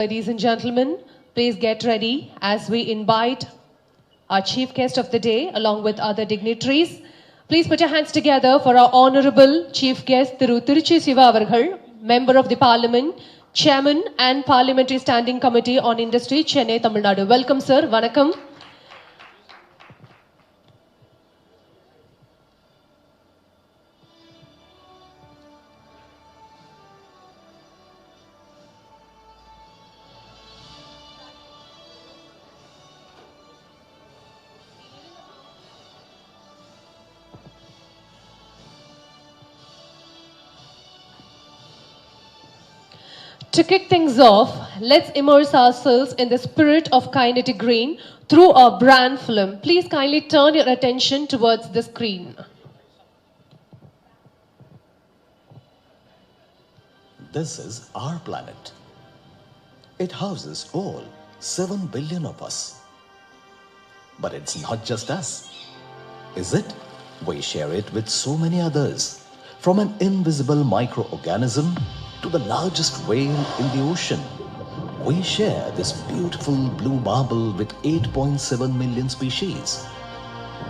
Ladies and gentlemen, please get ready as we invite our chief guest of the day along with other dignitaries. Please put your hands together for our honorable chief guest, Thiru Tiruchi Siva Avargal, Member of the Parliament, Chairman and Parliamentary Standing Committee on Industry, Chennai, Tamil Nadu. Welcome, sir. Vanakkam. To kick things off, let's immerse ourselves in the spirit of Kinetic Green through our brand film. Please kindly turn your attention towards the screen. This is our planet. It houses all 7 billion of us. But it's not just us, is it? We share it with so many others, from an invisible microorganism to the largest whale in the ocean. We share this beautiful blue marble with 8.7 million species.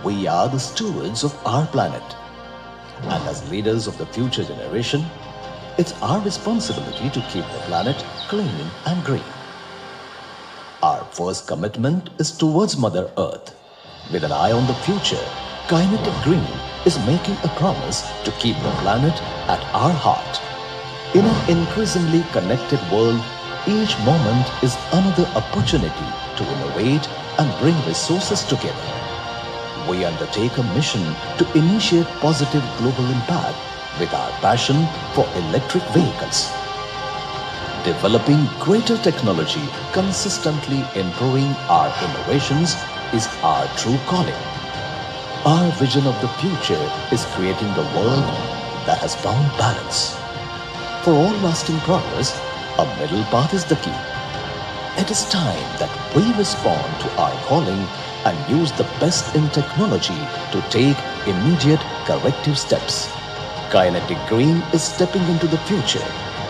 We are the stewards of our planet. And as leaders of the future generation, it's our responsibility to keep the planet clean and green. Our first commitment is towards Mother Earth. With an eye on the future, Kinetic Green is making a promise to keep the planet at our heart. In an increasingly connected world, each moment is another opportunity to innovate and bring resources together. We undertake a mission to initiate positive global impact with our passion for electric vehicles. Developing greater technology, consistently improving our innovations is our true calling. Our vision of the future is creating the world that has found balance. For all lasting progress, a middle path is the key. It is time that we respond to our calling and use the best in technology to take immediate corrective steps. Kinetic Green is stepping into the future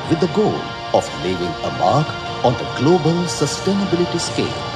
with the goal of leaving a mark on the global sustainability scale.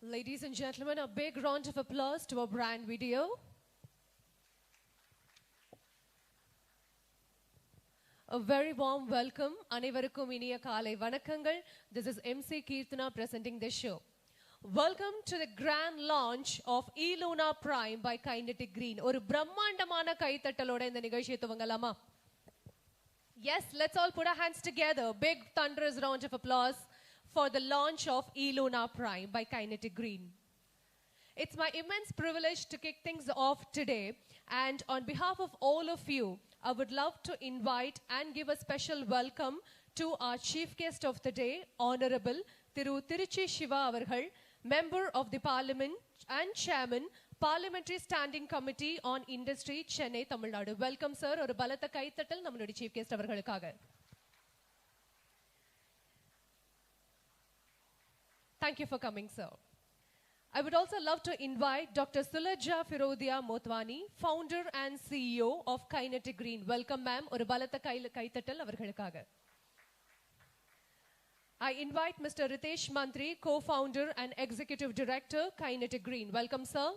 Ladies and gentlemen, a big round of applause to our brand video. A very warm welcome. Anevarukkum iniya kaalai vanakkangal. This is MC Keerthana presenting this show. Welcome to the grand launch of E-Luna Prime by Kinetic Green. Oru brahmandamana kaithattaloda indha nigazhiya thuvangalama. Yes, let's all put our hands together. Big thunderous round of applause for the launch of E-Luna Prime by Kinetic Green. It's my immense privilege to kick things off today, and on behalf of all of you, I would love to invite and give a special welcome to our chief guest of the day, Honorable Thiru Tiruchi Siva Avargal, Member of the Parliament and Chairman, Parliamentary Standing Committee on Industry, Chennai, Tamil Nadu. Welcome, sir. Oru balatha kaithattal nammude chief guest avargalukkaga. Thank you for coming, sir. I would also love to invite Dr. Sulaja Firodia Motwani, founder and CEO of Kinetic Green. Welcome, ma'am. Oru balatha kaithattal avargalukkaga. I invite Mr. Ritesh Mantri, co-founder and executive director, Kinetic Green. Welcome, sir.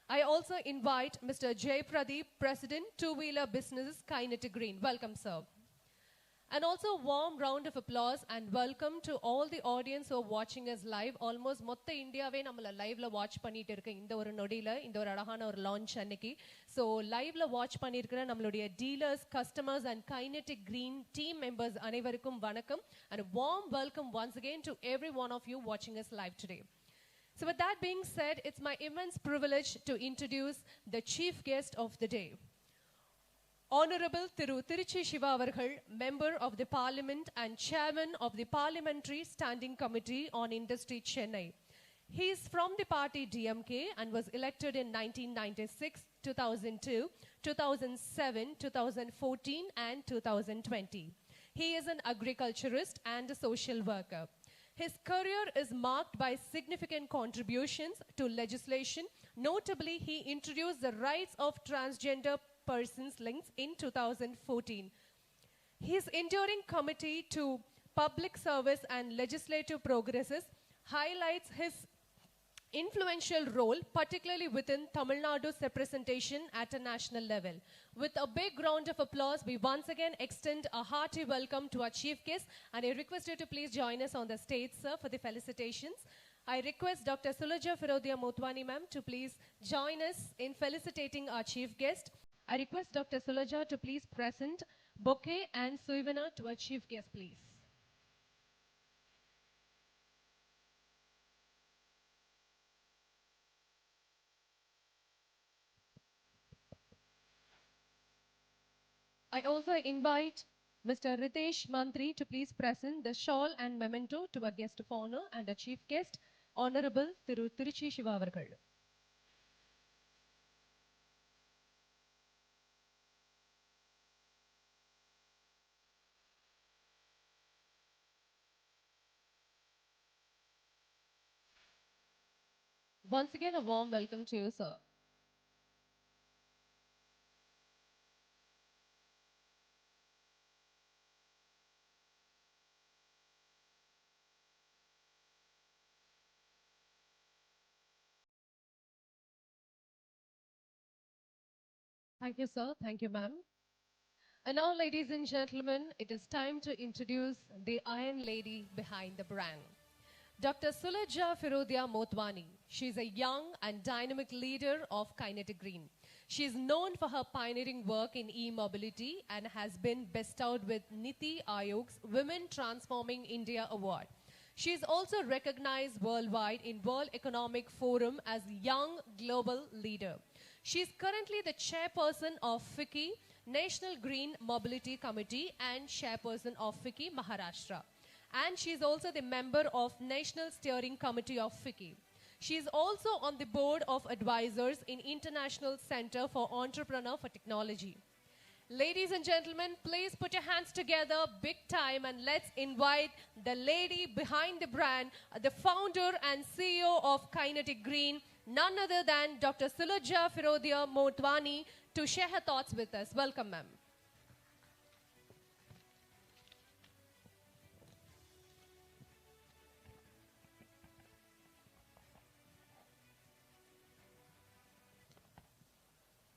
I also invite Mr. Jay Pradeep, president, two-wheeler business, Kinetic Green. Welcome, sir. And also a warm round of applause and welcome to all the audience who are watching us live. Almost மொத்த இந்தியாவே நம்மள லைவ்ல watch பண்ணிட்டு இருக்கு இந்த ஒரு நொடியில இந்த ஒரு அழகான ஒரு லான்ச் அன்னைக்கு. So லைவ்ல வாட்ச் பண்ணியிருக்கிற நம்மளுடைய dealers, customers and Kinetic Green team members அனைவருக்கும் வணக்கம் and a warm welcome once again to every one of you watching us live today. So with that being said, it's my immense privilege to introduce the chief guest of the day. Honorable Thiru Tiruchi Siva avargal, Member of the Parliament and Chairman of the Parliamentary Standing Committee on Industry, Chennai. He is from the party DMK and was elected in 1996, 2002, 2007, 2014 and 2020. He is an agriculturist and a social worker. His career is marked by significant contributions to legislation. Notably, he introduced the rights of transgender persons links in 2014. His enduring committee to public service and legislative progresses highlights his influential role, particularly within Tamil Nadu's representation at a national level. With a big round of applause, we once again extend a hearty welcome to our chief guest, and I request you to please join us on the stage, sir, for the felicitations. I request Dr. Suloja Firodia Motwani ma'am to please join us in felicitating our chief guest. I request Dr. Suloja to please present bouquet and souvenir to our chief guest, please. I also invite Mr. Ritesh Mantri to please present the shawl and memento to our guest of honor and our chief guest, Honorable Thiru Tiruchi Siva avargal. Once again, a warm welcome to you, sir. Thank you, sir. Thank you, ma'am. And now, ladies and gentlemen, it is time to introduce the Iron Lady behind the brand. Dr. Suloja Firodia Motwani. She is a young and dynamic leader of Kinetic Green. She is known for her pioneering work in e-mobility and has been bestowed with Niti Ayog's Women Transforming India Award. She is also recognized worldwide in World Economic Forum as Young Global Leader. She is currently the chairperson of FICCI, National Green Mobility Committee, and chairperson of FICCI Maharashtra. And she is also the member of National Steering Committee of FICCI. She is also on the board of advisors in International Center for Entrepreneur for Technology. Ladies and gentlemen, please put your hands together big time and let's invite the lady behind the brand, the founder and CEO of Kinetic Green, none other than Dr. Suloja Firodia Motwani, to share her thoughts with us. Welcome, ma'am.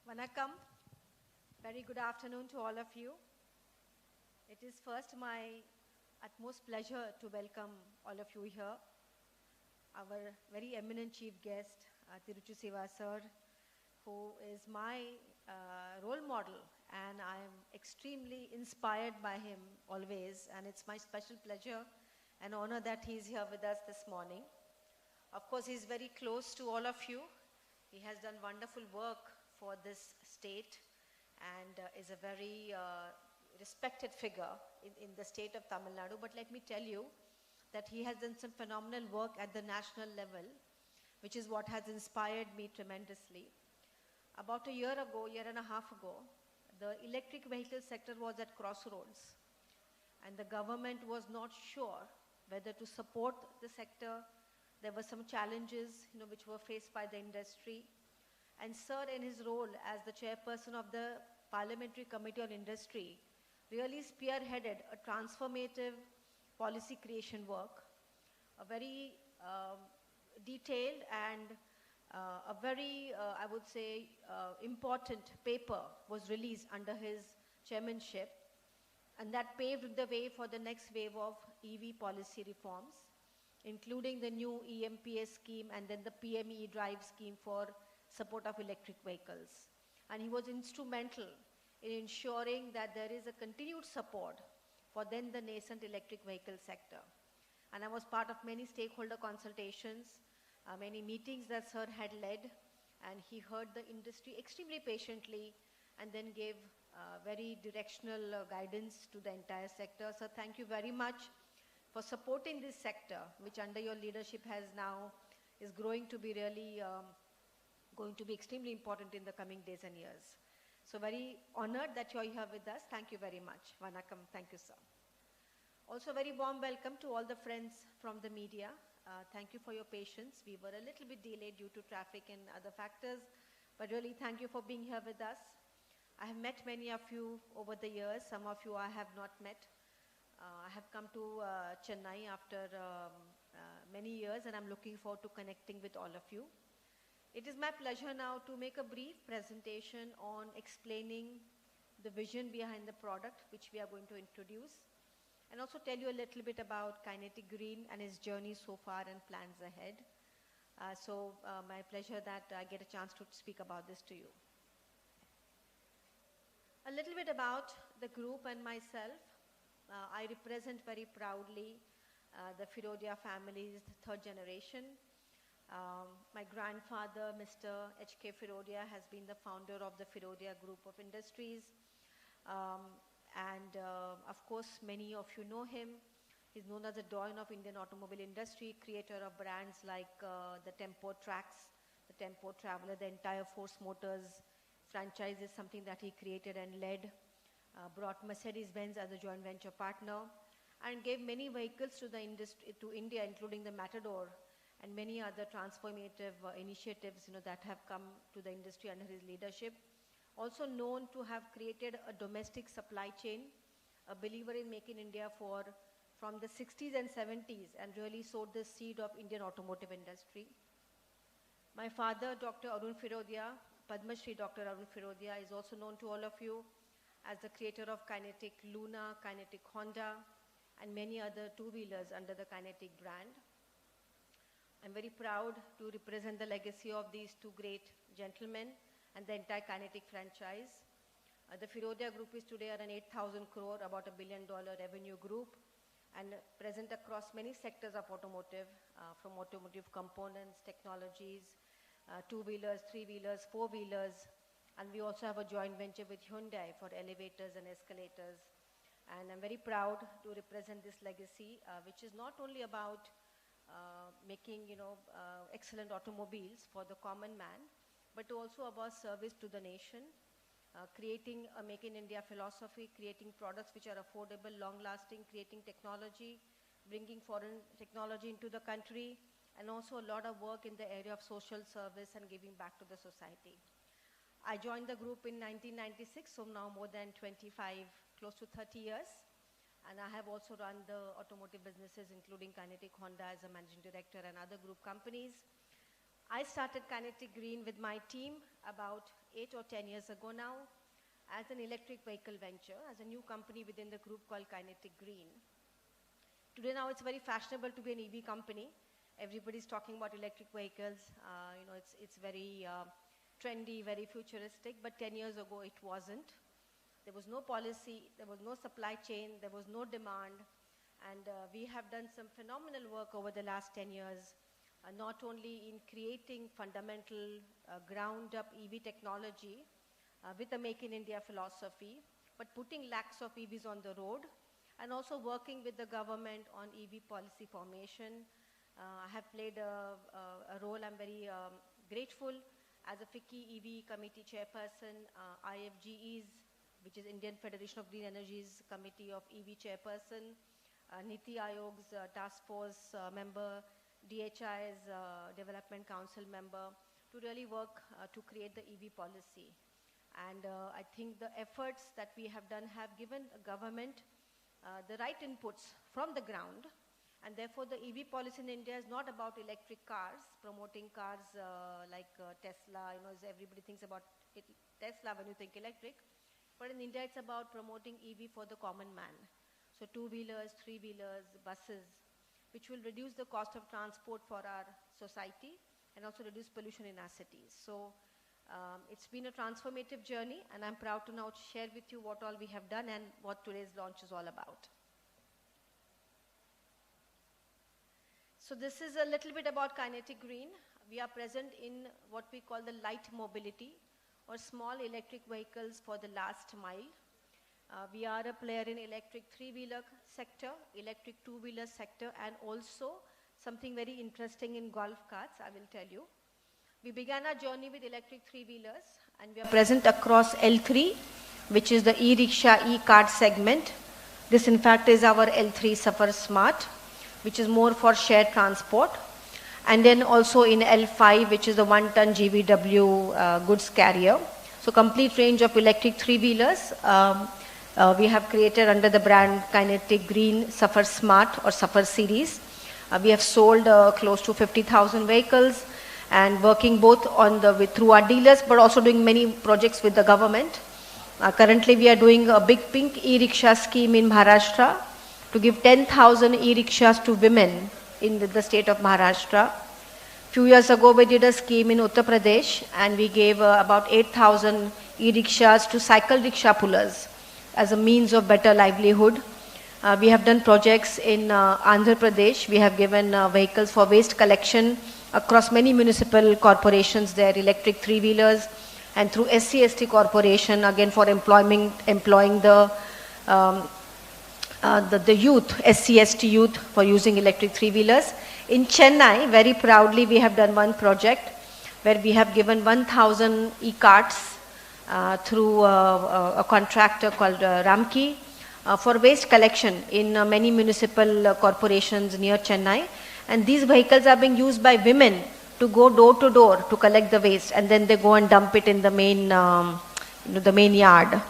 Vanakkam. Very good afternoon to all of you. It is first my utmost pleasure to welcome all of you here. Our very eminent chief guest, Tiruchi Siva sir, who is my role model, and I am extremely inspired by him always, and it's my special pleasure and honor that he's here with us this morning. Of course, he's very close to all of you. He has done wonderful work for this state and is a very respected figure in the state of Tamil Nadu. But let me tell you that he has done some phenomenal work at the national level, which is what has inspired me tremendously. About a year and a half ago, the electric vehicle sector was at crossroads, and the government was not sure whether to support the sector. There were some challenges, which were faced by the industry. And sir, in his role as the chairperson of the Parliamentary Committee on Industry, really spearheaded a transformative policy creation work, a very detailed and a very, I would say, important paper was released under his chairmanship. And that paved the way for the next wave of EV policy reforms, including the new EMPS scheme and then the PME drive scheme for support of electric vehicles. And he was instrumental in ensuring that there is a continued support for then the nascent electric vehicle sector. And I was part of many stakeholder consultations, many meetings that Sir had led, and he heard the industry extremely patiently and then gave very directional guidance to the entire sector. So thank you very much for supporting this sector, which under your leadership has now is growing to be really going to be extremely important in the coming days and years. So very honored that you're here with us. Thank you very much. Vanakkam. Thank you, sir. Also very warm welcome to all the friends from the media. Thank you for your patience. We were a little bit delayed due to traffic and other factors, but really thank you for being here with us. I have met many of you over the years. Some of you I have not met. I have come to Chennai after many years, and I'm looking forward to connecting with all of you. It is my pleasure now to make a brief presentation on explaining the vision behind the product which we are going to introduce, and also tell you a little bit about Kinetic Green and its journey so far and plans ahead. My pleasure that I get a chance to speak about this to you. A little bit about the group and myself. I represent very proudly the Firodia family's third generation. My grandfather, Mr. H.K. Firodia, has been the founder of the Firodia Group of Industries. Of course, many of you know him. He's known as the Doyen of Indian automobile industry, creator of brands like the Tempo Trax, the Tempo Traveler, the entire Force Motors franchise is something that he created and led, brought Mercedes-Benz as a joint venture partner, and gave many vehicles to the industry, to India, including the Matador and many other transformative initiatives that have come to the industry under his leadership. Also known to have created a domestic supply chain, a believer in Make in India from the 60s and 70s, and really sowed the seed of Indian automotive industry. My father, Dr. Arun Firodia, Padma Shri Dr. Arun Firodia, is also known to all of you as the creator of Kinetic Luna, Kinetic Honda, and many other two-wheelers under the Kinetic brand. I'm very proud to represent the legacy of these two great gentlemen and the entire Kinetic franchise. The Firodia Group is today at an 8,000 crore, about $1 billion revenue group, and present across many sectors of automotive, from automotive components, technologies, two-wheelers, three-wheelers, four-wheelers, and we also have a joint venture with Hyundai for elevators and escalators. And I'm very proud to represent this legacy, which is not only about making excellent automobiles for the common man, but also about service to the nation, creating a Make in India philosophy, creating products which are affordable, long-lasting, creating technology, bringing foreign technology into the country, and also a lot of work in the area of social service and giving back to the society. I joined the group in 1996, so now more than 25, close to 30 years. And I have also run the automotive businesses, including Kinetic Honda as a managing director and other group companies. I started Kinetic Green with my team about 8 or 10 years ago now as an electric vehicle venture, as a new company within the group called Kinetic Green. Today now it's very fashionable to be an EV company. Everybody's talking about electric vehicles. It's very trendy, very futuristic, but 10 years ago it wasn't. There was no policy, there was no supply chain, there was no demand, and we have done some phenomenal work over the last 10 years, not only in creating fundamental ground-up EV technology with the Make in India philosophy, but putting lakhs of EVs on the road, and also working with the government on EV policy formation. I have played a role. I'm very grateful as a FICCI EV committee chairperson, IFGE's, which is Indian Federation of Green Energy's committee of EV chairperson, NITI Aayog's task force member, DHI's development council member, to really work to create the EV policy. And I think the efforts that we have done have given the government the right inputs from the ground. And therefore, the EV policy in India is not about electric cars, promoting cars like Tesla. Everybody thinks about Tesla when you think electric. But in India, it's about promoting EV for the common man. So two-wheelers, three-wheelers, buses, which will reduce the cost of transport for our society and also reduce pollution in our cities. So it's been a transformative journey, and I'm proud to now share with you what all we have done and what today's launch is all about. So this is a little bit about Kinetic Green. We are present in what we call the light mobility, or small electric vehicles for the last mile. We are a player in electric three-wheeler sector, electric two-wheeler sector, and also something very interesting in golf carts, I will tell you. We began our journey with electric three-wheelers, and we are present across L3, which is the e-rickshaw, e-cart segment. This in fact is our L3 Safar Smart, which is more for shared transport. And then also in L5, which is the 1-ton GVW goods carrier. So complete range of electric three-wheelers we have created under the brand Kinetic Green Safar Smart or Safar series. We have sold close to 50,000 vehicles and working both on through our dealers, but also doing many projects with the government. Currently we are doing a big pink e-rickshaw scheme in Maharashtra to give 10,000 e-rickshaws to women in the state of Maharashtra. Few years ago we did a scheme in Uttar Pradesh, and we gave about 8,000 e-rickshaws to cycle rickshaw pullers as a means of better livelihood. We have done projects in Andhra Pradesh. We have given vehicles for waste collection across many municipal corporations there, electric three-wheelers, and through SC/ST corporation, again for employing the youth, SC/ST youth, for using electric three-wheelers. In Chennai, very proudly, we have done one project where we have given 1,000 e-carts through a contractor called Ramki for waste collection in many municipal corporations near Chennai. And these vehicles are being used by women to go door to door to collect the waste, and then they go and dump it in the main, the main yard.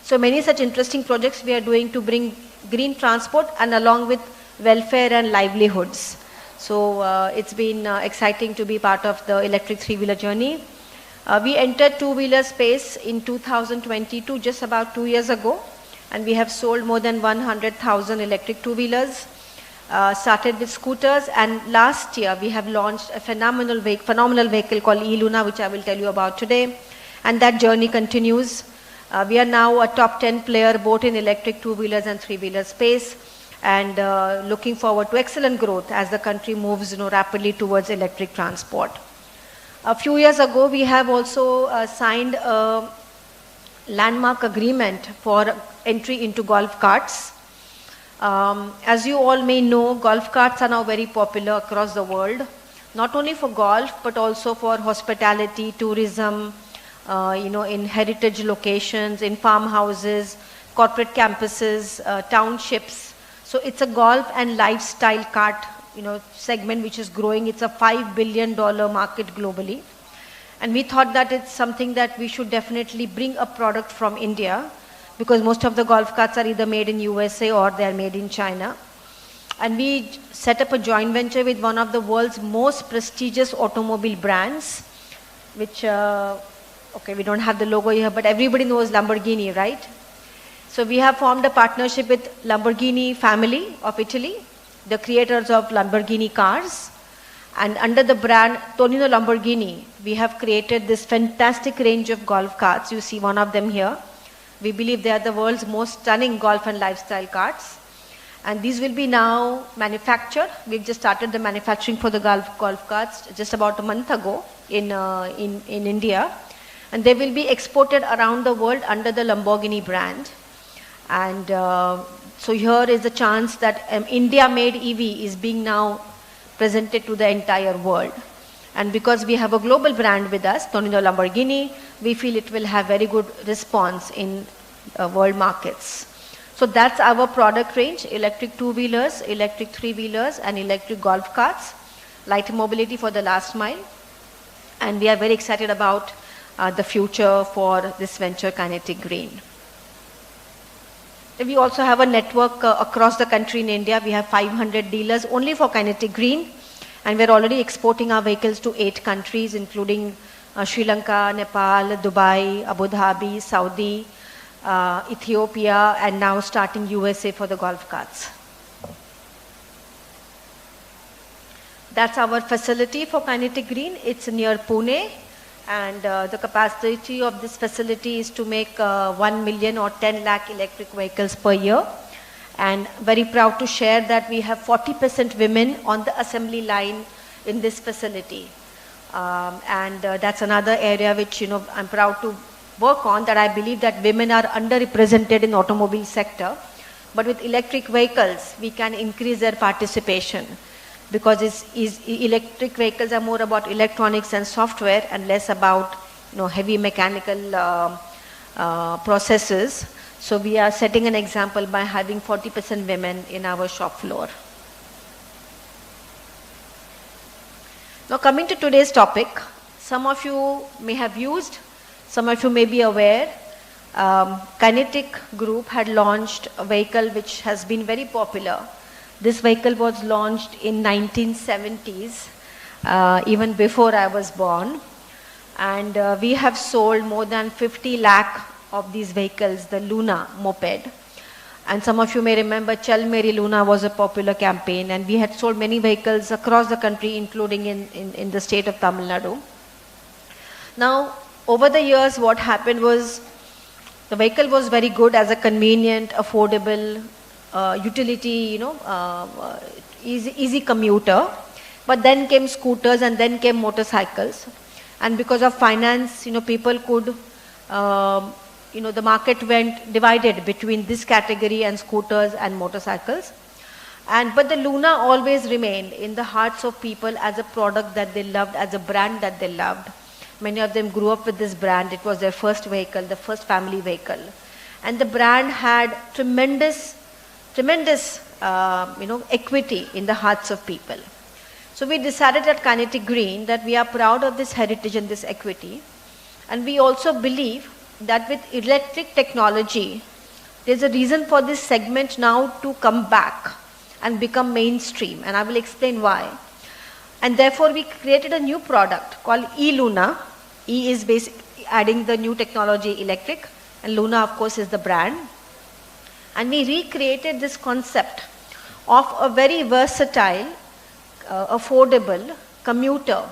So many such interesting projects we are doing to bring green transport and along with welfare and livelihoods. So it's been exciting to be part of the electric three-wheeler journey. We entered two-wheeler space in 2022, just about 2 years ago, and we have sold more than 100,000 electric two-wheelers. Started with scooters, and last year we have launched a phenomenal vehicle called e-Luna, which I will tell you about today, and that journey continues. We are now a top 10 player both in electric two-wheelers and three-wheeler space, and looking forward to excellent growth as the country moves rapidly towards electric transport. A few years ago, we have also signed a landmark agreement for entry into golf carts. As you all may know, golf carts are now very popular across the world, not only for golf, but also for hospitality, tourism, in heritage locations, in farmhouses, corporate campuses, townships. So it's a golf and lifestyle cart, segment which is growing. It's a $5 billion market globally. And we thought that it's something that we should definitely bring a product from India, because most of the golf carts are either made in USA or they are made in China. And we set up a joint venture with one of the world's most prestigious automobile brands, which, okay, we don't have the logo here, but everybody knows Lamborghini, right? So we have formed a partnership with Lamborghini family of Italy, the creators of Lamborghini cars. And under the brand Tonino Lamborghini, we have created this fantastic range of golf carts. You see one of them here. We believe they are the world's most stunning golf and lifestyle carts. And these will be now manufactured. We've just started the manufacturing for the golf carts just about a month ago in India. And they will be exported around the world under the Lamborghini brand. And so here is the chance that India-made EV is being now presented to the entire world. And because we have a global brand with us, Tonino Lamborghini, we feel it will have very good response in world markets. So that's our product range: electric two-wheelers, electric three-wheelers, and electric golf carts, light mobility for the last mile. And we are very excited about the future for this venture, Kinetic Green. We also have a network across the country in India. We have 500 dealers only for Kinetic Green, and we're already exporting our vehicles to 8 countries, including Sri Lanka, Nepal, Dubai, Abu Dhabi, Saudi, Ethiopia, and now starting USA for the golf carts. That's our facility for Kinetic Green. It's near Pune, and the capacity of this facility is to make 1 million or 10 lakh electric vehicles per year. And very proud to share that we have 40% women on the assembly line in this facility. That's another area which I'm proud to work on, that I believe that women are underrepresented in automobile sector. But with electric vehicles, we can increase their participation, because electric vehicles are more about electronics and software and less about heavy mechanical processes. So we are setting an example by having 40% women in our shop floor. Now coming to today's topic, some of you may have used, some of you may be aware, Kinetic Group had launched a vehicle which has been very popular. This vehicle was launched in 1970s, even before I was born. And we have sold more than 50 lakh of these vehicles, the Luna moped. And some of you may remember Chal Meri Luna was a popular campaign, and we had sold many vehicles across the country, including in the state of Tamil Nadu. Now, over the years, what happened was the vehicle was very good as a convenient, affordable, utility, easy commuter. But then came scooters, and then came motorcycles. And because of finance, people could, the market went divided between this category and scooters and motorcycles. But the Luna always remained in the hearts of people as a product that they loved, as a brand that they loved. Many of them grew up with this brand. It was their first vehicle, the first family vehicle. And the brand had tremendous equity in the hearts of people. So we decided at Kinetic Green that we are proud of this heritage and this equity. And we also believe that with electric technology, there's a reason for this segment now to come back and become mainstream. And I will explain why. And therefore, we created a new product called eLuna. E is basically adding the new technology electric, and Luna, of course, is the brand. And we recreated this concept of a very versatile, affordable commuter,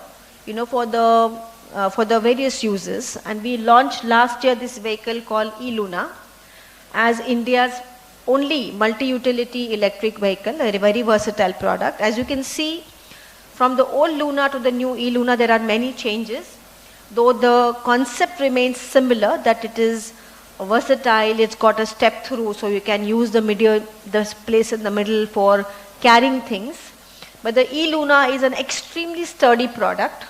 for the various uses. And we launched last year this vehicle called eLuna as India's only multi-utility electric vehicle, a very versatile product. As you can see, from the old Luna to the new eLuna, there are many changes, though the concept remains similar, that it is versatile, it's got a step through, so you can use the place in the middle for carrying things. But the eLuna is an extremely sturdy product.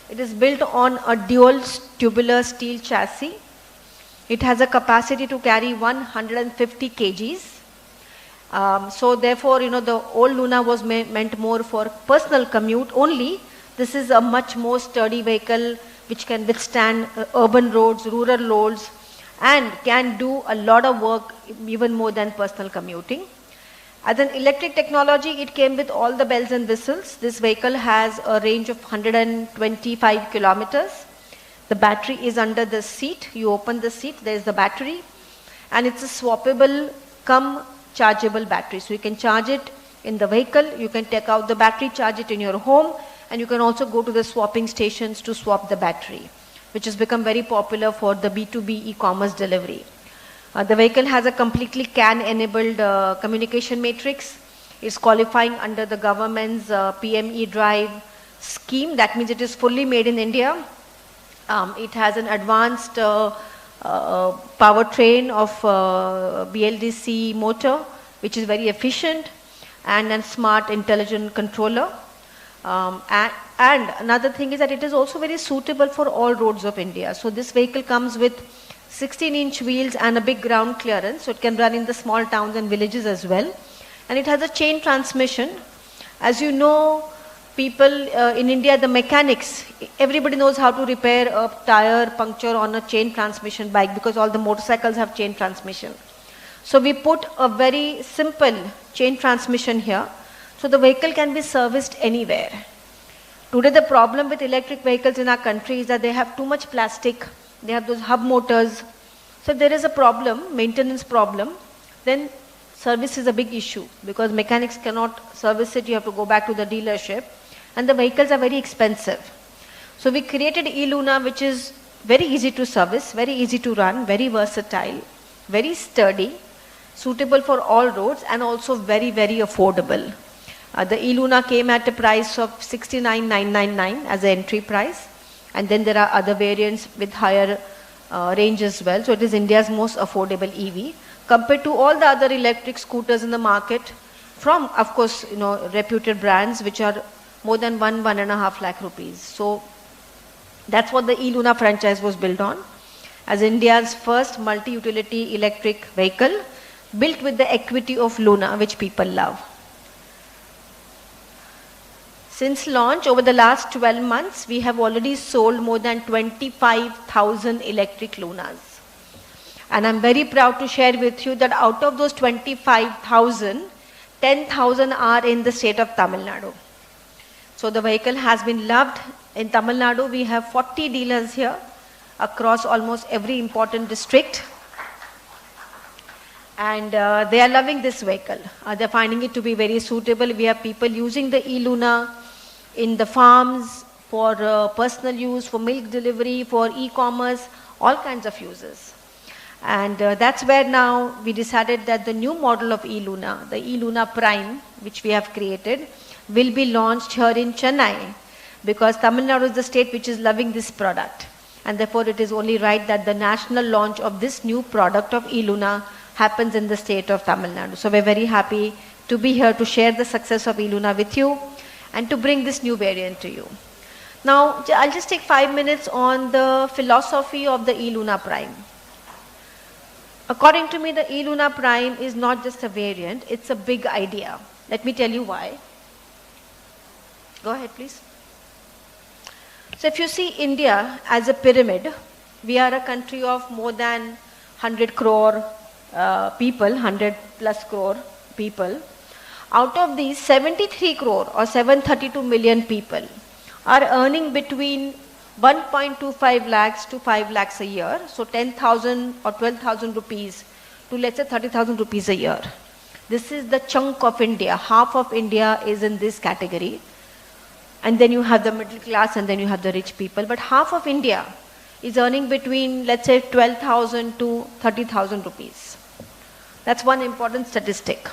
It is built on a dual tubular steel chassis. It has a capacity to carry 150 kgs. So therefore, the old Luna was meant more for personal commute only. This is a much more sturdy vehicle which can withstand urban roads, rural roads, and can do a lot of work, even more than personal commuting. As an electric technology, it came with all the bells and whistles. This vehicle has a range of 125 kilometers. The battery is under the seat. You open the seat, there is the battery. And it's a swappable cum chargeable battery. So you can charge it in the vehicle, you can take out the battery, charge it in your home, and you can also go to the swapping stations to swap the battery, which has become very popular for the B2B e-commerce delivery. The vehicle has a completely CAN-enabled communication matrix. It's qualifying under the government's PME Drive scheme. That means it is fully made in India. It has an advanced powertrain of BLDC motor, which is very efficient, and a smart intelligent controller. And another thing is that it is also very suitable for all roads of India. So this vehicle comes with 16-inch wheels and a big ground clearance, so it can run in the small towns and villages as well. And it has a chain transmission. As you know, people in India, the mechanics, everybody knows how to repair a tire puncture on a chain transmission bike, because all the motorcycles have chain transmission. So we put a very simple chain transmission here, so the vehicle can be serviced anywhere. Today the problem with electric vehicles in our country is that they have too much plastic, they have those hub motors, So if there is a problem, maintenance problem, then service is a big issue because mechanics cannot service it, you have to go back to the dealership and the vehicles are very expensive. So we created eLuna, which is very easy to service, very easy to run, very versatile, very sturdy, suitable for all roads and also very, very affordable. The eLuna came at a price of 69,999 as an entry price, and then there are other variants with higher range as well. So it is India's most affordable EV compared to all the other electric scooters in the market from, of course, reputed brands which are more than 1.5 lakh rupees. So that's what the eLuna franchise was built on, as India's first multi-utility electric vehicle built with the equity of Luna, which people love. Since launch, over the last 12 months, we have already sold more than 25,000 electric Lunas. And I'm very proud to share with you that out of those 25,000, 10,000 are in the state of Tamil Nadu. So the vehicle has been loved. In Tamil Nadu, we have 40 dealers here across almost every important district. And they are loving this vehicle. They're finding it to be very suitable. We have people using the eLuna in the farms, for personal use, for milk delivery, for e-commerce, all kinds of uses. And that's where now we decided that the new model of eLuna, the eLuna Prime, which we have created, will be launched here in Chennai, because Tamil Nadu is the state which is loving this product. And therefore it is only right that the national launch of this new product of eLuna happens in the state of Tamil Nadu. So we're very happy to be here to share the success of eLuna with you and to bring this new variant to you. Now, I'll just take 5 minutes on the philosophy of the eLuna Prime. According to me, the eLuna Prime is not just a variant, it's a big idea. Let me tell you why. Go ahead, please. So if you see India as a pyramid, we are a country of more than 100 crore people, 100 plus crore people. Out of these, 73 crore or 732 million people are earning between 1.25 lakhs to 5 lakhs a year. So 10,000 or 12,000 rupees to let's say 30,000 rupees a year. This is the chunk of India. Half of India is in this category. And then you have the middle class and then you have the rich people. But half of India is earning between, let's say, 12,000 to 30,000 rupees. That's one important statistic.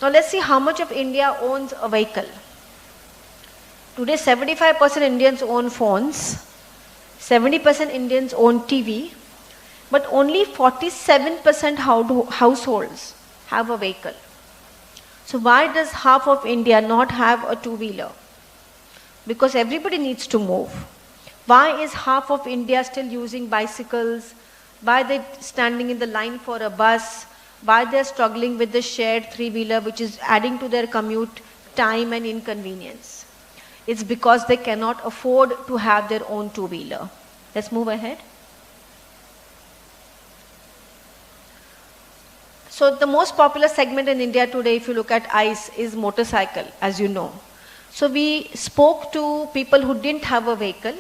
Now let's see how much of India owns a vehicle. Today 75% Indians own phones, 70% Indians own TV, but only 47% households have a vehicle. So why does half of India not have a two-wheeler? Because everybody needs to move. Why is half of India still using bicycles? Why are they standing in the line for a bus? Why they're struggling with the shared three-wheeler, which is adding to their commute time and inconvenience? It's because they cannot afford to have their own two-wheeler. Let's move ahead. So the most popular segment in India today, if you look at ICE, is motorcycle, as you know. So we spoke to people who didn't have a vehicle,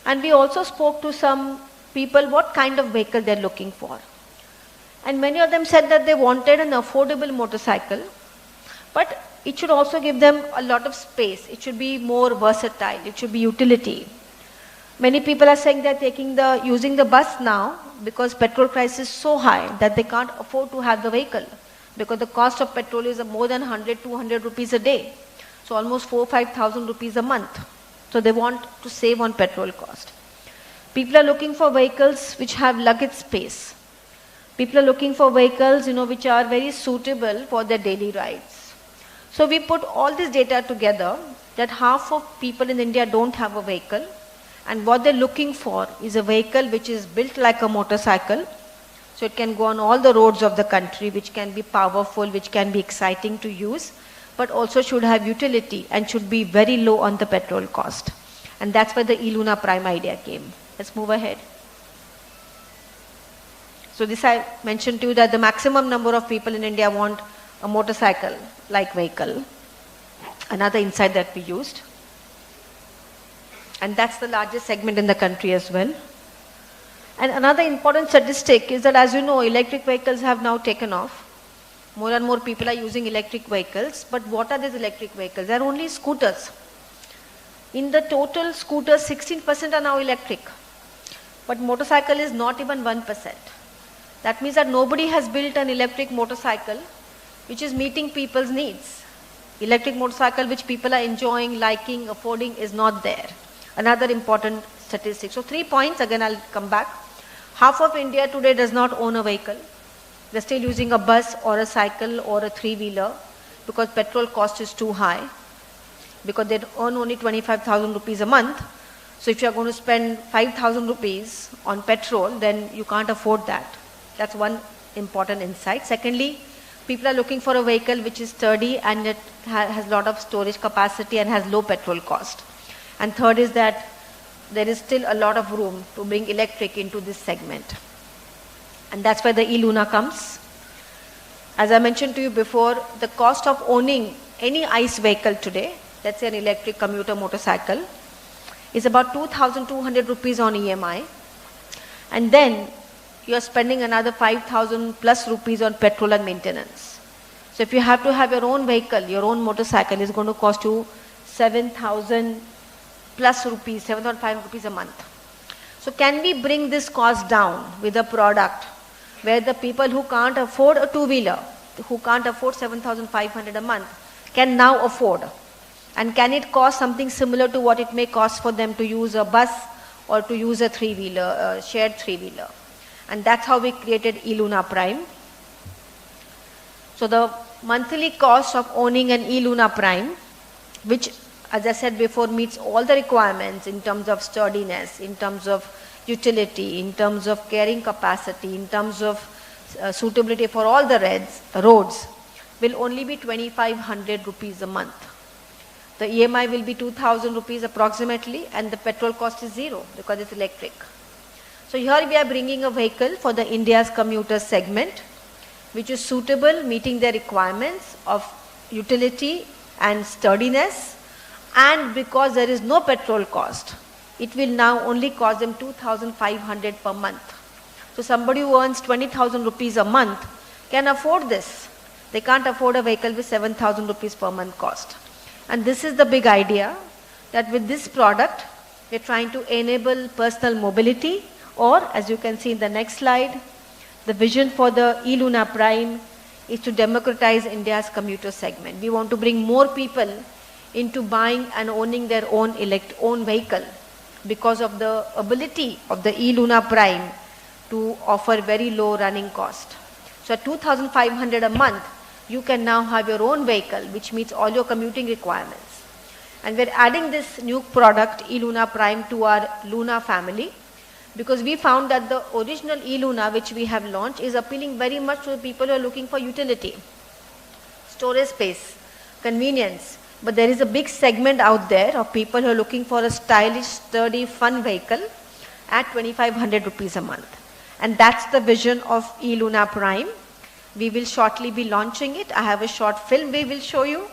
and we also spoke to some people what kind of vehicle they're looking for. And many of them said that they wanted an affordable motorcycle, but it should also give them a lot of space. It should be more versatile. It should be utility. Many people are saying they're using the bus now because petrol price is so high that they can't afford to have the vehicle, because the cost of petrol is more than 100, 200 rupees a day. So almost 4,000-5,000 rupees a month. So they want to save on petrol cost. People are looking for vehicles which have luggage space. People are looking for vehicles, which are very suitable for their daily rides. So we put all this data together that half of people in India don't have a vehicle, and what they're looking for is a vehicle which is built like a motorcycle. So it can go on all the roads of the country, which can be powerful, which can be exciting to use, but also should have utility and should be very low on the petrol cost. And that's where the eLuna Prime idea came. Let's move ahead. So this I mentioned to you that the maximum number of people in India want a motorcycle-like vehicle. Another insight that we used. And that's the largest segment in the country as well. And another important statistic is that, as you know, electric vehicles have now taken off. More and more people are using electric vehicles. But what are these electric vehicles? They are only scooters. In the total scooters, 16% are now electric. But motorcycle is not even 1%. That means that nobody has built an electric motorcycle which is meeting people's needs. Electric motorcycle which people are enjoying, liking, affording is not there. Another important statistic. So 3 points, again I'll come back. Half of India today does not own a vehicle. They're still using a bus or a cycle or a three-wheeler because petrol cost is too high, because they earn only 25,000 rupees a month. So if you're going to spend 5,000 rupees on petrol, then you can't afford that. That's one important insight. Secondly, people are looking for a vehicle which is sturdy and it has a lot of storage capacity and has low petrol cost. And third is that there is still a lot of room to bring electric into this segment. And that's where the e-Luna comes. As I mentioned to you before, the cost of owning any ICE vehicle today, let's say an electric commuter motorcycle, is about 2,200 rupees on EMI. And then you are spending another 5,000 plus rupees on petrol and maintenance. So if you have to have your own vehicle, your own motorcycle is going to cost you 7,000 plus rupees, 7,500 rupees a month. So can we bring this cost down with a product where the people who can't afford a two-wheeler, who can't afford 7,500 a month, can now afford? And can it cost something similar to what it may cost for them to use a bus or to use a three-wheeler, shared three-wheeler? And that's how we created e-Luna Prime. So the monthly cost of owning an e-Luna Prime, which, as I said before, meets all the requirements in terms of sturdiness, in terms of utility, in terms of carrying capacity, in terms of suitability for all the roads, will only be 2,500 rupees a month. The EMI will be 2,000 rupees approximately, and the petrol cost is zero because it's electric. So here we are bringing a vehicle for the India's commuter segment, which is suitable, meeting their requirements of utility and sturdiness, and because there is no petrol cost, it will now only cost them 2,500 per month. So somebody who earns 20,000 rupees a month can afford this. They can't afford a vehicle with 7,000 rupees per month cost. And this is the big idea, that with this product, we're trying to enable personal mobility, or as you can see in the next slide, the vision for the e-Luna Prime is to democratize India's commuter segment. We want to bring more people into buying and owning their own vehicle because of the ability of the e-Luna Prime to offer very low running cost. So at 2,500 a month, you can now have your own vehicle which meets all your commuting requirements. And we're adding this new product, e-Luna Prime, to our Luna family, because we found that the original e-Luna which we have launched is appealing very much to the people who are looking for utility, storage space, convenience. But there is a big segment out there of people who are looking for a stylish, sturdy, fun vehicle at 2,500 rupees a month. And that's the vision of e-Luna Prime. We will shortly be launching it. I have a short film we will show you.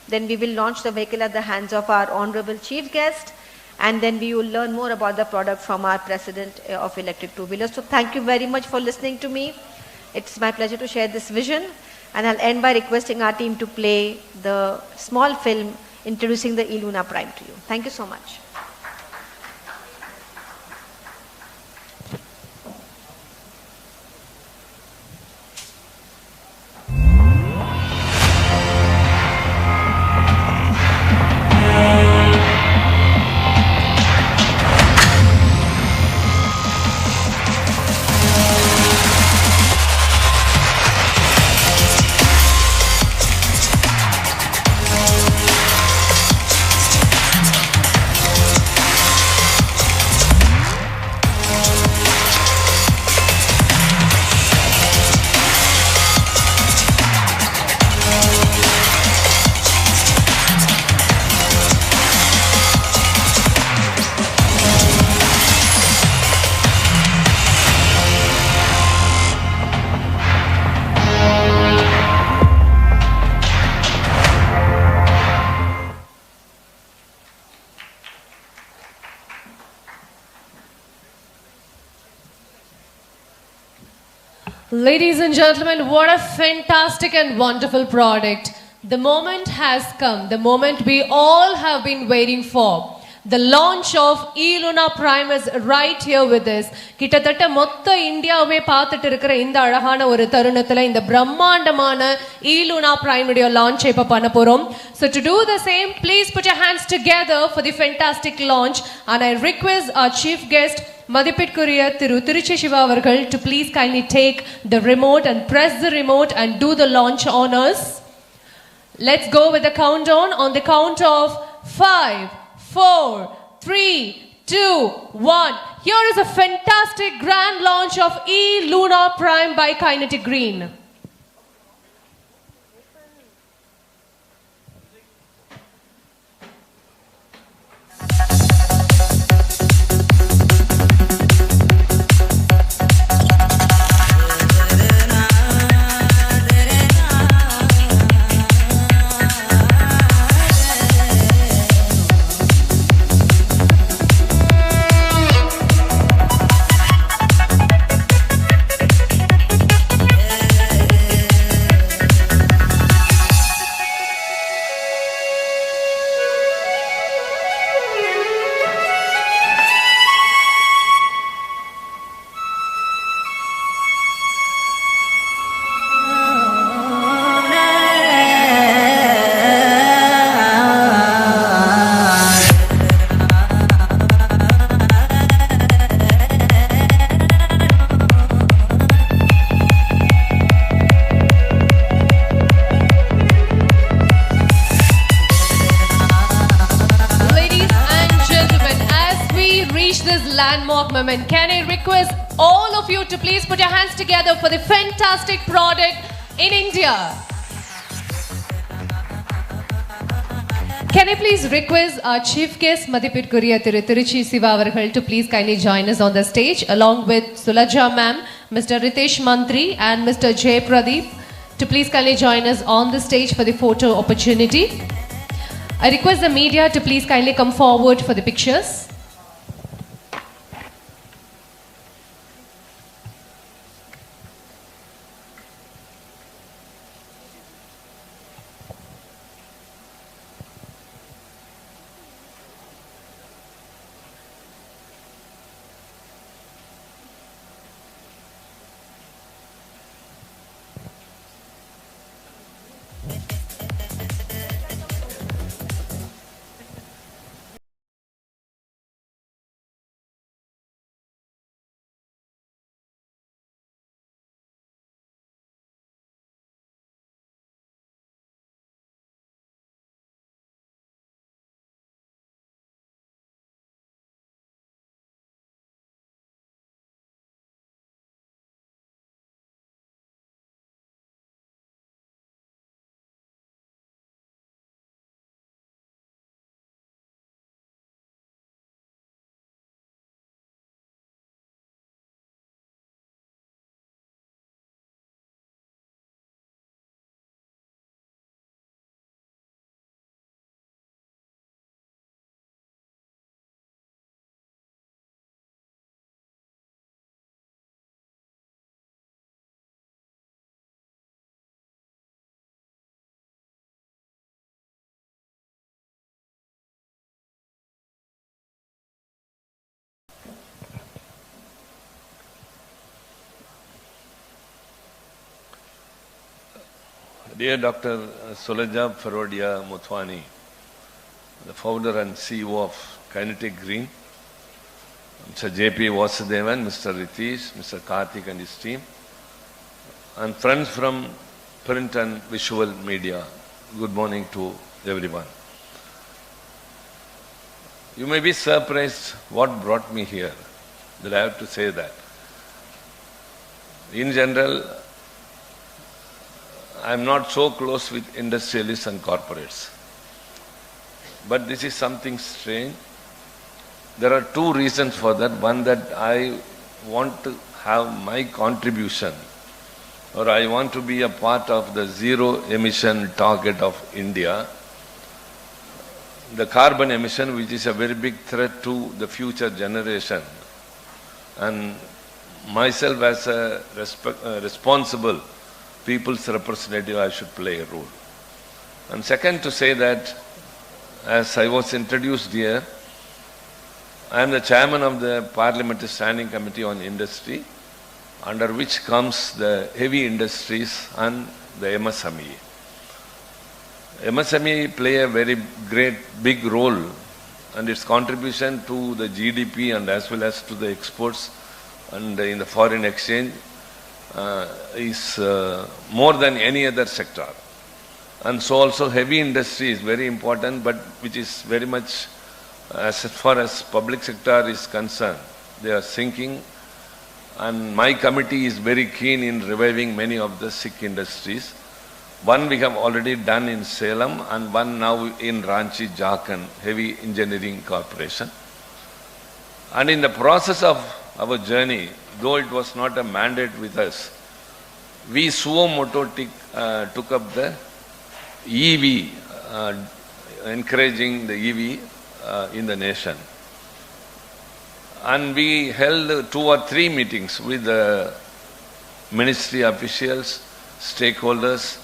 Then we will launch the vehicle at the hands of our honorable chief guest. And then we will learn more about the product from our president of electric two-wheelers. So thank you very much for listening to me. It's my pleasure to share this vision. And I'll end by requesting our team to play the small film introducing the e-Luna Prime to you. Thank you so much. Ladies and gentlemen, what a fantastic and wonderful product. The moment has come, the moment we all have been waiting for. The launch of eLuna Prime is right here with us. கிட்டத்தட்ட மொத்த இந்தியாவே பார்த்துட்டு இருக்கிற இந்த அழகான ஒரு தருணத்துல இந்த பிரம்மாண்டமான eLuna Prime உடைய launch இப்ப பண்ண போறோம். So to do the same, please put your hands together for the fantastic launch, and I request our chief guest மதிப்பிற்குரிய திரு திருச்சி சிவா அவர்கள் to please kindly take the remote and press the remote and do the launch honors. Let's go with the countdown on the count of 5, 4, 3, 2, 1. Here is a fantastic grand launch of eLuna Prime by Kinetic Green. Landmark moment. Can I request all of you to please put your hands together for the fantastic product in India? Can I please request our chief guest மதிப்பிற்குரிய திரு திருச்சி சிவா அவர்கள் to please kindly join us on the stage along with Sulaja ma'am, Mr. Ritesh Mantri and Mr. Jay Pradeep to please kindly join us on the stage for the photo opportunity. I request the media to please kindly come forward for the pictures. Dear Dr. Sulaja Pharodia Motwani, the founder and CEO of Kinetic Green, Mr. J.P. Vasudevan, Mr. Ritesh, Mr. Karthik and his team, and friends from print and visual media, good morning to everyone. You may be surprised what brought me here, that I have to say that. In general, I am not so close with industrialists and corporates. But this is something strange. There are two reasons for that. One, that I want to have my contribution, or I want to be a part of the zero emission target of India. The carbon emission, which is a very big threat to the future generation. And myself as a responsible people's representative, I should play a role. And second, to say that, as I was introduced here, I am the chairman of the Parliamentary Standing Committee on Industry, under which comes the heavy industries and the MSME. MSME play a very big role, and its contribution to the GDP and as well as to the exports and in the foreign exchange is more than any other sector. And so also heavy industry is very important, but which is very much, as far as public sector is concerned, they are sinking. And my committee is very keen in reviving many of the sick industries. One we have already done in Salem and one now in Ranchi, Jharkhand, Heavy Engineering Corporation. And in the process of our journey, though it was not a mandate with us, we suo moto took up the EV, encouraging the EV in the nation. And we held 2 or 3 meetings with the ministry officials, stakeholders,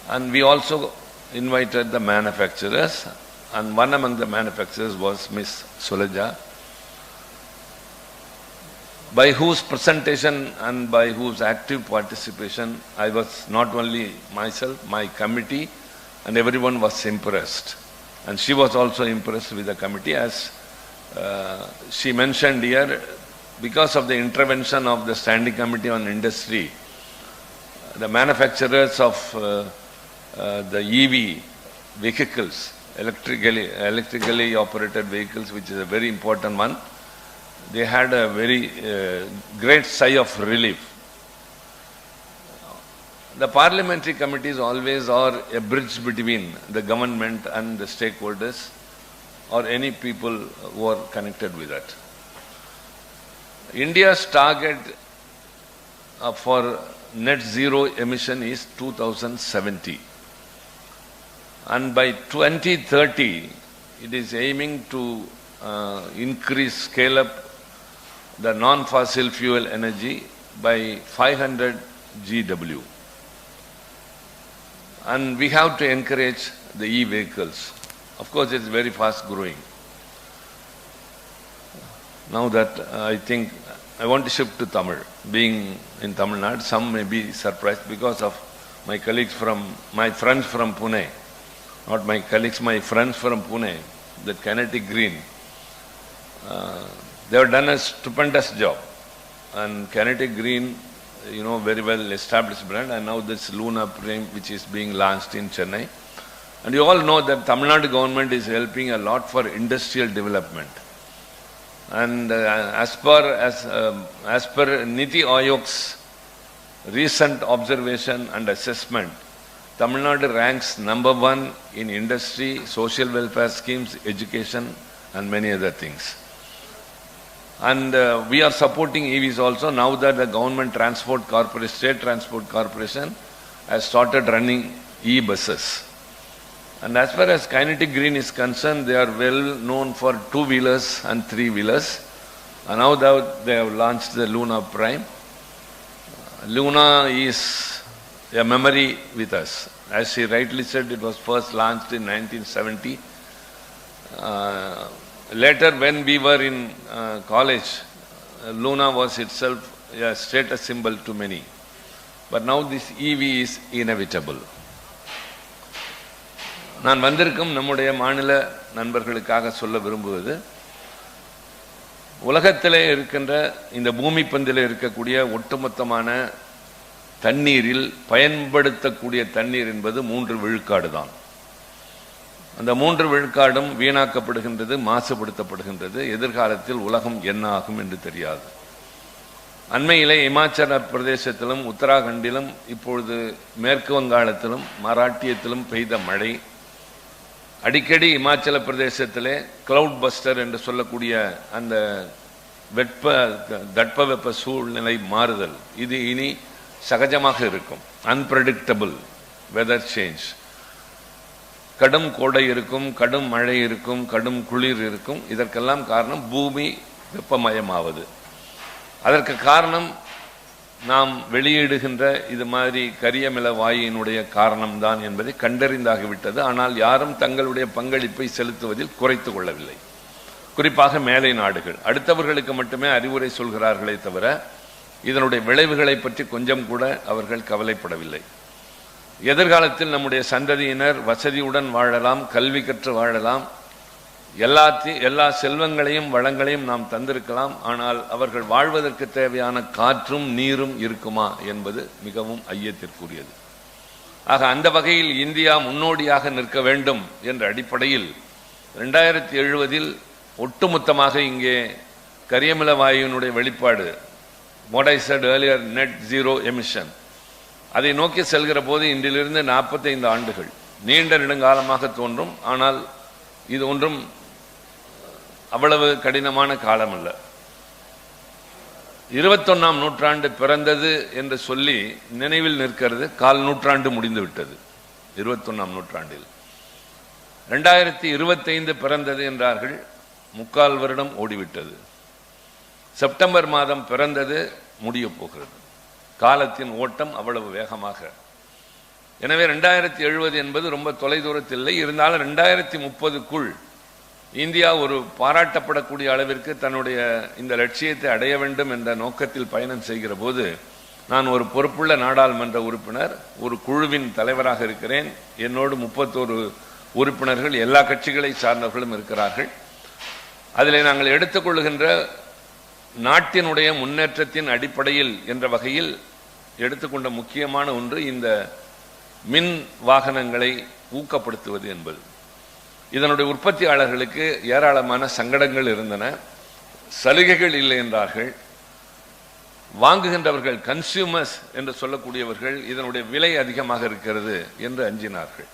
and we also invited the manufacturers, and one among the manufacturers was Ms. Sulaja, by whose presentation and by whose active participation I was not only myself, my committee, and everyone was impressed. And she was also impressed with the committee, as she mentioned here, because of the intervention of the Standing Committee on Industry, the manufacturers of the EV vehicles, electrically operated vehicles, which is a very important one, they had a very great sigh of relief. The parliamentary committees always are a bridge between the government and the stakeholders or any people who are connected with that. India's target for net zero emission is 2070. And by 2030, it is aiming to scale up the non-fossil fuel energy by 500 GW. And we have to encourage the e-vehicles. Of course, it's very fast growing. Now that I think I want to shift to Tamil. Being in Tamil Nadu, some may be surprised because of my colleagues my friends from Pune. Not my colleagues, my friends from Pune, the Kinetic Green. They have done a stupendous job. And Kinetic Green, you know, very well established brand, and now this Luna Prime, which is being launched in Chennai. And you all know that Tamil Nadu government is helping a lot for industrial development. And as per Niti Ayog's recent observation and assessment, Tamil Nadu ranks #1 in industry, social welfare schemes, education, and many other things. And we are supporting EVs also now that the government transport corporation, state transport corporation, has started running e-buses. And as far as Kinetic Green is concerned, they are well known for 2-wheelers and 3-wheelers. And now they have launched the Luna Prime. Luna is a memory with us. As she rightly said, it was first launched in 1970. Later, when we were in college, Luna was itself a status symbol to many. But now this EV is inevitable. நான் வந்திருக்கும் நம்முடைய மாநில நண்பர்களுக்காக சொல்ல விரும்புவது, உலகத்திலே இருக்கின்ற இந்த பூமி பந்தில் இருக்கக்கூடிய ஒட்டுமொத்தமான தண்ணீரில் பயன்படுத்தக்கூடிய தண்ணீர் என்பது 3 விழுக்காடு தான். அந்த 3 விழுக்காடும் வீணாக்கப்படுகின்றது, மாசுபடுத்தப்படுகின்றது. எதிர்காலத்தில் உலகம் என்ன ஆகும் என்று தெரியாது. அண்மையிலே இமாச்சல பிரதேசத்திலும் உத்தராகண்டிலும் இப்பொழுது மேற்கு வங்காளத்திலும் மராட்டியத்திலும் பெய்த மழை, அடிக்கடி இமாச்சல பிரதேசத்திலே கிளவுட் பஸ்டர் என்று சொல்லக்கூடிய அந்த தட்பவெப்ப சூழ்நிலை மாறுதல், இது இனி சகஜமாக இருக்கும். Unpredictable weather change. கடும் கோடை இருக்கும், கடும் மழை இருக்கும், கடும் குளிர் இருக்கும். இதற்கெல்லாம் காரணம் பூமி வெப்பமயமாவது. அதற்கு காரணம் நாம் வெளியிடுகின்ற இது மாதிரி கரியமில வாயுவினுடைய காரணம்தான் என்பதை கண்டறிந்தாகிவிட்டது. ஆனால் யாரும் தங்களுடைய பங்களிப்பை செலுத்துவதில் குறைத்து கொள்ளவில்லை. குறிப்பாக மேலை நாடுகள் அடுத்தவர்களுக்கு மட்டுமே அறிவுரை சொல்கிறார்களே தவிர இதனுடைய விளைவுகளை பற்றி கொஞ்சம் கூட அவர்கள் கவலைப்படவில்லை. எதிர்காலத்தில் நம்முடைய சந்ததியினர் வசதியுடன் வாழலாம், கல்வி கற்று வாழலாம், எல்லா செல்வங்களையும் வளங்களையும் நாம் தந்திருக்கலாம். ஆனால் அவர்கள் வாழ்வதற்கு தேவையான காற்றும் நீரும் இருக்குமா என்பது மிகவும் ஐயத்திற்குரியது. ஆக அந்த வகையில் இந்தியா முன்னோடியாக நிற்க வேண்டும் என்ற அடிப்படையில் 2070 ஒட்டுமொத்தமாக இங்கே கரியமில வாயுவினுடைய வெளிப்பாடு, what I said earlier, net zero emission, அதை நோக்கி செல்கிற போது இன்றிலிருந்து 45 ஆண்டுகள் நீண்ட நெடுங்காலமாக தோன்றும். ஆனால் இது ஒன்றும் அவ்வளவு கடினமான காலம் அல்ல. 21ஆம் நூற்றாண்டு பிறந்தது என்று சொல்லி நினைவில் நிற்கிறது. 1/4 நூற்றாண்டு முடிந்து விட்டது. 21ஆம் நூற்றாண்டில் 2025 பிறந்தது என்றார்கள். 3/4 வருடம் ஓடிவிட்டது. செப்டம்பர் மாதம் பிறந்தது, முடிய போகிறது. காலத்தின் ஓட்டம் அவ்வளவு வேகமாக. எனவே 2070 என்பது ரொம்ப தொலைதூரத்தில் இல்லை. இருந்தாலும் 2030க்குள் இந்தியா ஒரு பாராட்டப்படக்கூடிய அளவிற்கு தன்னுடைய இந்த லட்சியத்தை அடைய வேண்டும் என்ற நோக்கத்தில் பயணம் செய்கிற போது நான் ஒரு பொறுப்புள்ள நாடாளுமன்ற உறுப்பினர், ஒரு குழுவின் தலைவராக இருக்கிறேன். என்னோடு 31 உறுப்பினர்கள், எல்லா கட்சிகளை சார்ந்தவர்களும் இருக்கிறார்கள். அதில் நாங்கள் எடுத்துக்கொள்கின்ற நாட்டினுடைய முன்னேற்றத்தின் அடிப்படையில் என்ற வகையில் எடுத்துக்கொண்ட முக்கியமான ஒன்று இந்த மின் வாகனங்களை ஊக்கப்படுத்துவது என்பது. இதனுடைய உற்பத்தியாளர்களுக்கு ஏராளமான சங்கடங்கள் இருந்தன, சலுகைகள் இல்லை என்றார்கள். வாங்குகின்றவர்கள், கன்சியூமர்ஸ் என்று சொல்லக்கூடியவர்கள், இதனுடைய விலை அதிகமாக இருக்கிறது என்று அஞ்சினார்கள்.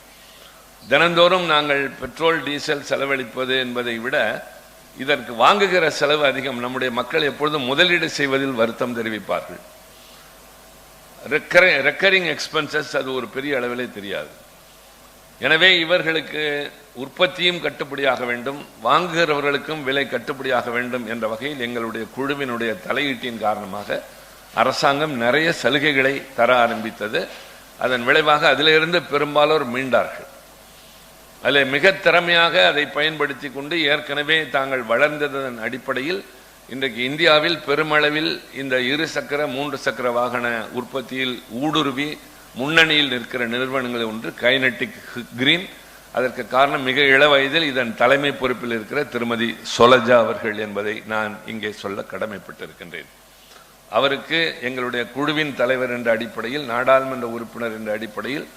தினந்தோறும் நாங்கள் பெட்ரோல் டீசல் செலவழிப்பது என்பதை விட இதற்கு வாங்குகிற செலவு அதிகம். நம்முடைய மக்கள் எப்பொழுதும் முதலீடு செய்வதில் வருத்தம் தெரிவிப்பார்கள். ரெக்கரிங் எக்ஸ்பென்சஸ் அது ஒரு பெரிய அளவிலே தெரியாது. எனவே இவர்களுக்கு உற்பத்தியும் கட்டுப்படியாக வேண்டும், வாங்குகிறவர்களுக்கும் விலை கட்டுப்படியாக வேண்டும் என்ற வகையில் எங்களுடைய குழுவினுடைய தலையீட்டின் காரணமாக அரசாங்கம் நிறைய சலுகைகளை தர ஆரம்பித்தது. அதன் விளைவாக அதிலிருந்து பெரும்பாலோர் மீண்டார்கள். அதில் மிக திறமையாக அதை பயன்படுத்தி கொண்டு ஏற்கனவே தாங்கள் வளர்ந்ததன் அடிப்படையில் இன்றைக்கு இந்தியாவில் பெருமளவில் இந்த 2 சக்கர 3 சக்கர வாகன உற்பத்தியில் ஊடுருவி முன்னணியில் நிற்கிற நிறுவனங்கள் ஒன்று கைனடிக் கிரீன். அதற்கு காரணம் மிக இள வயதில் இதன் தலைமை பொறுப்பில் இருக்கிற திருமதி சொலஜா அவர்கள் என்பதை நான் இங்கே சொல்ல கடமைப்பட்டிருக்கின்றேன். அவருக்கு எங்களுடைய குழுவின் தலைவர் என்ற அடிப்படையில், நாடாளுமன்ற உறுப்பினர் என்ற அடிப்படையில்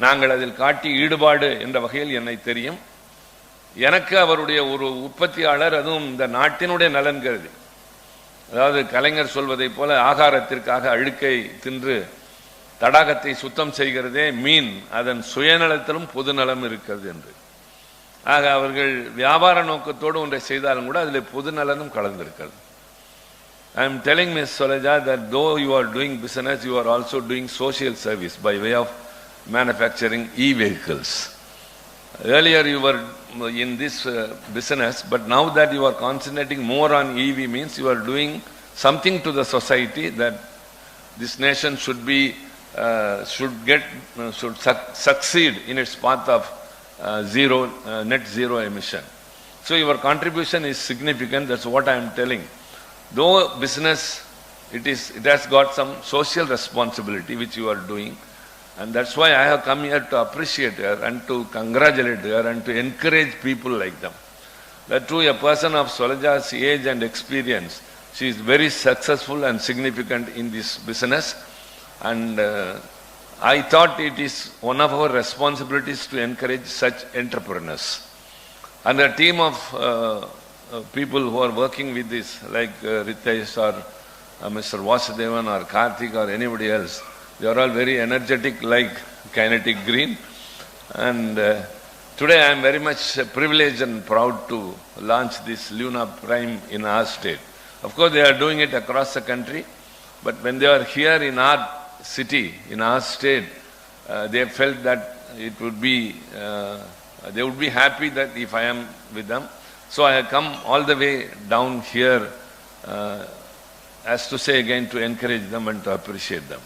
நாங்கள் அதில் காட்டி ஈடுபாடு என்ற வகையில் என்னை தெரியும். எனக்கு அவருடைய ஒரு உற்பத்தியாளர், அதுவும் இந்த நாட்டினுடைய நலன் கருதி, அதாவது கலைஞர் சொல்வதை போல ஆகாரத்திற்காக அழுக்கை தின்று தடாகத்தை சுத்தம் செய்கிறதே மீன், அதன் சுயநலத்திலும் பொதுநலம் இருக்கிறது என்று. ஆக அவர்கள் வியாபார நோக்கத்தோடு ஒன்றை செய்தாலும் கூட அதில் பொதுநலனும் கலந்திருக்கிறது. I am telling Ms. Soleja that though you are doing business, you are also doing social service by way of manufacturing e-vehicles. Earlier you were in this business, but now that you are concentrating more on EV means you are doing something to the society, that this nation should succeed in its path of net zero emission. So your contribution is significant. That's what I am telling. Though business, it has got some social responsibility which you are doing, and that's why I have come here to appreciate her and to congratulate her and to encourage people like them. That too, a person of Soleja's age and experience, she is very successful and significant in this business, and I thought it is one of our responsibilities to encourage such entrepreneurs. And a team of people who are working with this, like Ritesh or Mr. Vasudevan or Karthik or anybody else, they are all very energetic like Kinetic Green. And today I am very much privileged and proud to launch this Luna Prime in our state. Of course they are doing it across the country, but when they are here in our city, in our state, they felt that it would be, they would be happy that if I am with them. So I have come all the way down here as to say again, to encourage them and to appreciate them.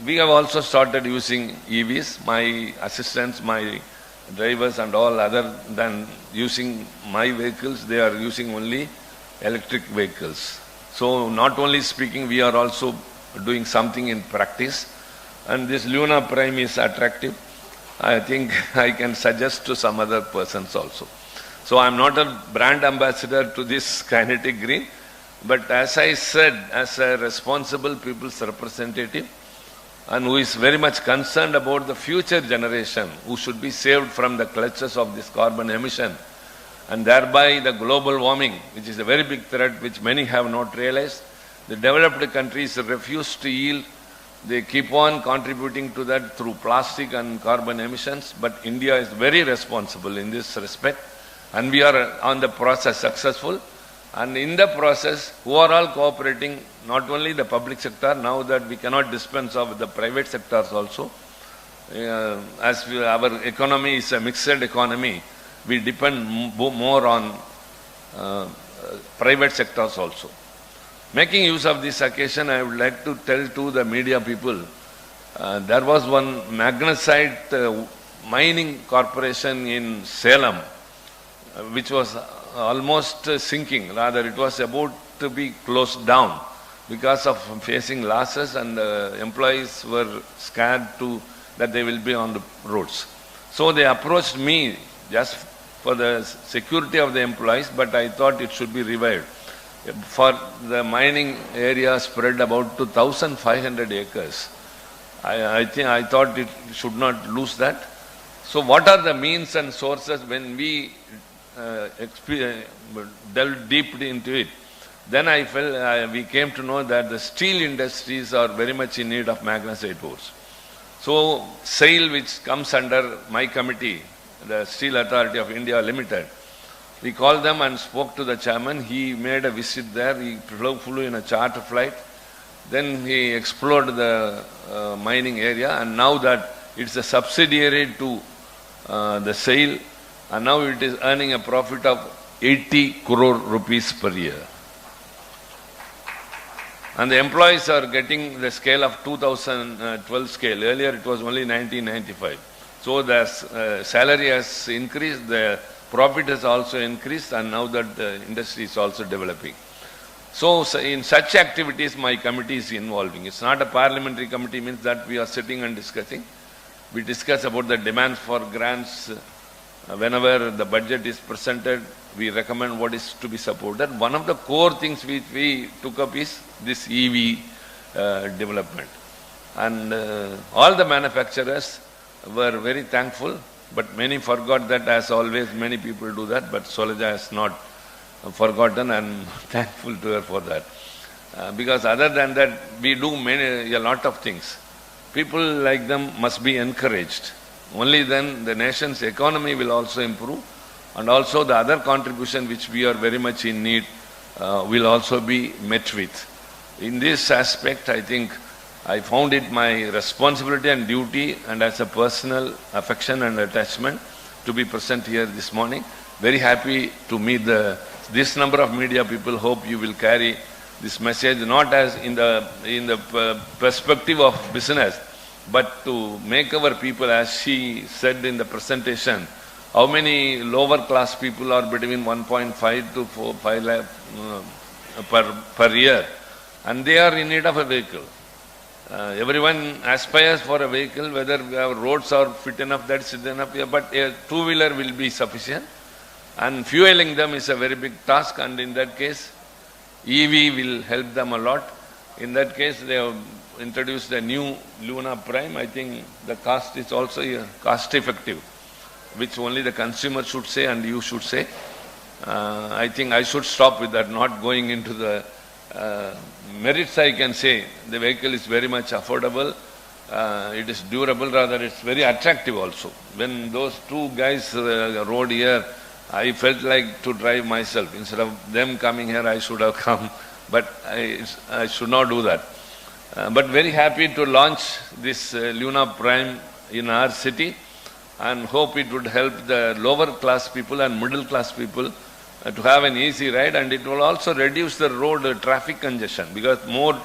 We have also started using EVs. My assistants, my drivers and all, other than using my vehicles, they are using only electric vehicles. So not only speaking, we are also doing something in practice. And this Luna Prime is attractive. I think I can suggest to some other persons also. So I'm not a brand ambassador to this Kinetic Green, but as I said, as a responsible people's representative, and who is very much concerned about the future generation who should be saved from the clutches of this carbon emission, and thereby the global warming, which is a very big threat which many have not realized. The developed countries refuse to yield. They keep on contributing to that through plastic and carbon emissions, but India is very responsible in this respect, and we are on the process successful. And in the process, who are all cooperating, not only the public sector, now that we cannot dispense of the private sectors also. Our economy is a mixed economy, we depend more on private sectors also. Making use of this occasion, I would like to tell to the media people, there was one magnesite mining corporation in Salem, which was almost sinking. Rather, it was about to be closed down because of facing losses, and employees were scared that they will be on the roads. So they approached me just for the security of the employees, but I thought it should be revived. For the mining area spread about to 1,500 acres. I thought it should not lose that. So what are the means and sources when we delve deeply into it? Then I felt we came to know that the steel industries are very much in need of magnesite ores. So SAIL, which comes under my committee, the Steel Authority of India Limited, we called them and spoke to the chairman. He made a visit there. He flew in a charter flight. Then he explored the mining area, and now that it's a subsidiary to the SAIL, and now it is earning a profit of 80 crore rupees per year. And the employees are getting the scale of 2012 scale. Earlier it was only 1995. So the salary has increased, the profit has also increased, and now that the industry is also developing. So in such activities my committee is involving. It's not a parliamentary committee, means that we are sitting and discussing. We discuss about the demands for grants. Whenever the budget is presented, we recommend what is to be supported. One of the core things which we took up is this EV development. And all the manufacturers were very thankful, but many forgot that, as always many people do that, but Shailaja has not forgotten, and thankful to her for that. Because other than that, we do a lot of things. People like them must be encouraged. Only then the nation's economy will also improve, and also the other contribution which we are very much in need will also be met with. In this aspect, I think I found it my responsibility and duty, and as a personal affection and attachment, to be present here this morning. Very happy to meet this number of media people. Hope you will carry this message not as in the perspective of business, but to make our people, as she said in the presentation, how many lower class people are between 1.5 to 5 lakh per year, and they are in need of a vehicle. Everyone aspires for a vehicle, whether our roads are fit enough, that's enough, but a two-wheeler will be sufficient. And fueling them is a very big task, and in that case, EV will help them a lot. In that case, they have introduced a new Luna Prime. I think the cost is also cost effective, which only the consumer should say and you should say. I think I should stop with that, not going into the merits. I can say the vehicle is very much affordable, it is durable, rather it's very attractive also. When those two guys rode here, I felt like to drive myself. Instead of them coming here, I should have come, but I should not do that. But very happy to launch this Luna Prime in our city, and hope it would help the lower class people and middle class people to have an easy ride, and it will also reduce the road traffic congestion, because more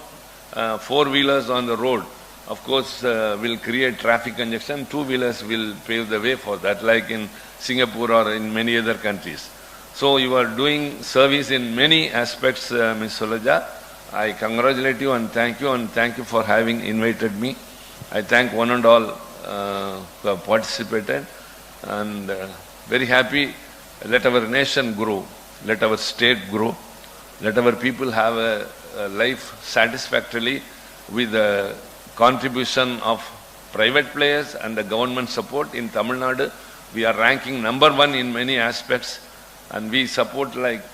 four-wheelers on the road, of course, will create traffic congestion. Two-wheelers will pave the way for that, like in Singapore or in many other countries. So you are doing service in many aspects, Ms. Suleja. I congratulate you and thank you for having invited me. I thank one and all who have participated, and very happy. Let our nation grow, let our state grow, let our people have a life satisfactorily with the contribution of private players and the government support. In Tamil Nadu, we are ranking #1 in many aspects, and we support like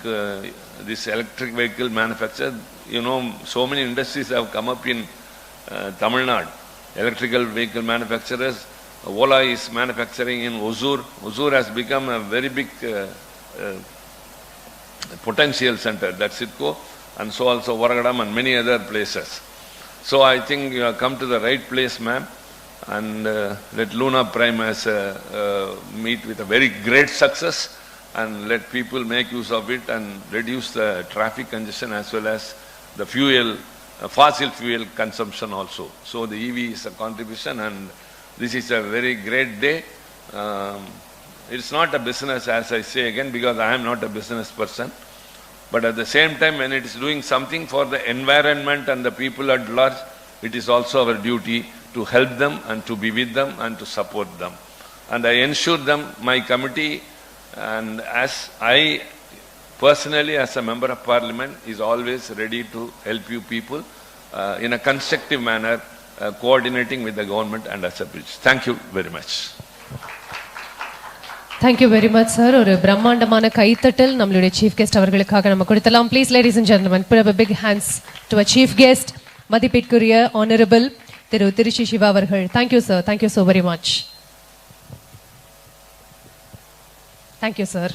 this electric vehicle manufacture. You know, so many industries have come up in Tamil Nadu. Electrical vehicle manufacturers. Ola is manufacturing in Hosur. Hosur has become a very big potential center. That's ITCO, and so also Varagadam and many other places. So I think you have come to the right place, ma'am, and let Luna Prime as meet with a very great success, and let people make use of it and reduce the traffic congestion as well as the fuel, fossil fuel consumption also. So the EV is a contribution, and this is a very great day. It's not a business, as I say again, because I am not a business person. But at the same time, when it is doing something for the environment and the people at large, it is also our duty to help them and to be with them and to support them. And I ensure them, my committee, and as I personally as a member of parliament, is always ready to help you people in a constructive manner, coordinating with the government and as a bridge. Thank you very much. Thank you very much, sir. ஒரு பிரம்மாண்டமான கைத்தட்டல் நம்மளுடைய chief guest அவர்களுக்காக நம்ம கொடுத்தலாம். Please, ladies and gentlemen, put up a big hands to a chief guest, மதிப்பிற்குரிய honorable திரு திருச்சி சிவா அவர்கள். Thank you, sir. Thank you so very much. Thank you, sir.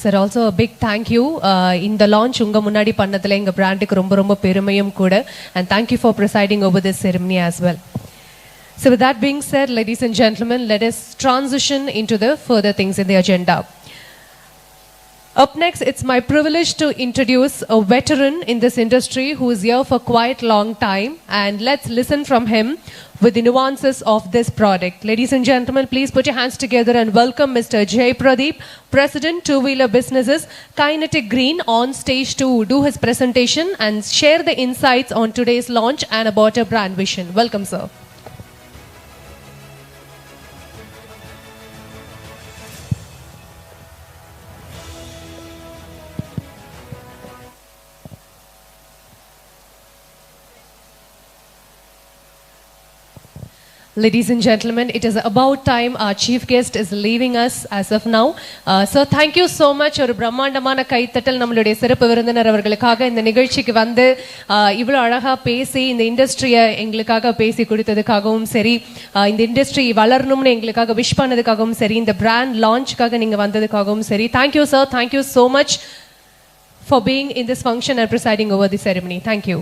Sir, also a big thank you in the launch unga munnadi pannadhula enga brand ku romba perumayum kuda, and thank you for presiding over this ceremony as well. So with that being said, ladies and gentlemen, let us transition into the further things in the agenda. Up next, it's my privilege to introduce a veteran in this industry who is here for quite long time, and let's listen from him with the nuances of this product. Ladies and gentlemen, please put your hands together and welcome Mr. Jay Pradeep, President, Two-Wheeler Businesses, Kinetic Green, on stage to do his presentation and share the insights on today's launch and about our brand vision. Welcome, sir. Ladies and gentlemen, it is about time our chief guest is leaving us as of now. So thank you so much. ஒரு பிரம்மாண்டமான கைத்தட்டல் நம்மளுடைய சிறப்பு விருந்தினர் அவர்களுக்காக. இந்த நிகழ்ச்சிக்கு வந்து இவ்வளவு அழகா பேசி இந்த இண்டஸ்ட்ரியை எங்களுக்காக பேசி கொடுத்ததுக்காகவும் சரி, இந்த இண்டஸ்ட்ரி வளரணும்னு எங்களுக்காக விஷ் பண்ணதுக்காகவும் சரி, இந்த பிராண்ட் லான்ச்சுக்காக நீங்க வந்ததுக்காகவும் சரி, thank you, sir. Thank you so much for being in this function and presiding over the ceremony. Thank you.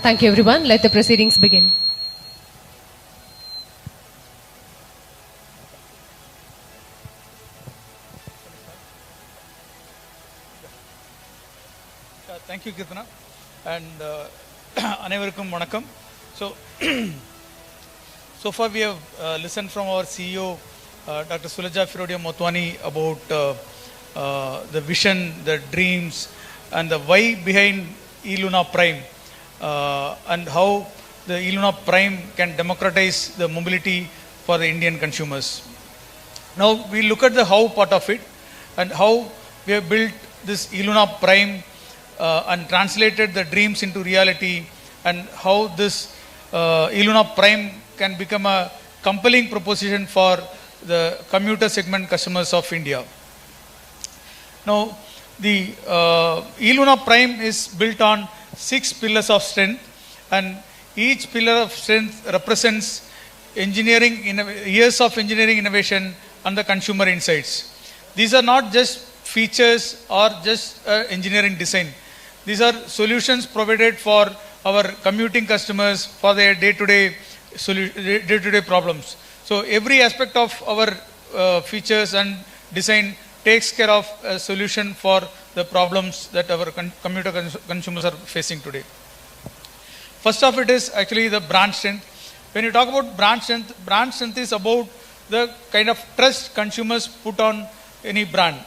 Thank you, everyone. Let the proceedings begin. Thank you, Kirtana. And அனைவருக்கும் வணக்கம். So far we have listened from our CEO, Dr. Suleja Firodia Motwani, about the vision, the dreams, and the why behind eLuna Prime. And how the eLuna Prime can democratize the mobility for the Indian consumers. Now we look at the how part of it, and how we have built this eLuna Prime and translated the dreams into reality, and how this eLuna Prime can become a compelling proposition for the commuter segment customers of India. Now the eLuna Prime is built on 6 pillars of strength, and each pillar of strength represents engineering years of engineering innovation and the consumer insights. These are not just features or just engineering design. These are solutions provided for our commuting customers for their day-to-day problems. So every aspect of our features and design takes care of a solution for the problems that our commuter consumers are facing today. First of it is actually the brand strength. When you talk about brand strength is about the kind of trust consumers put on any brand.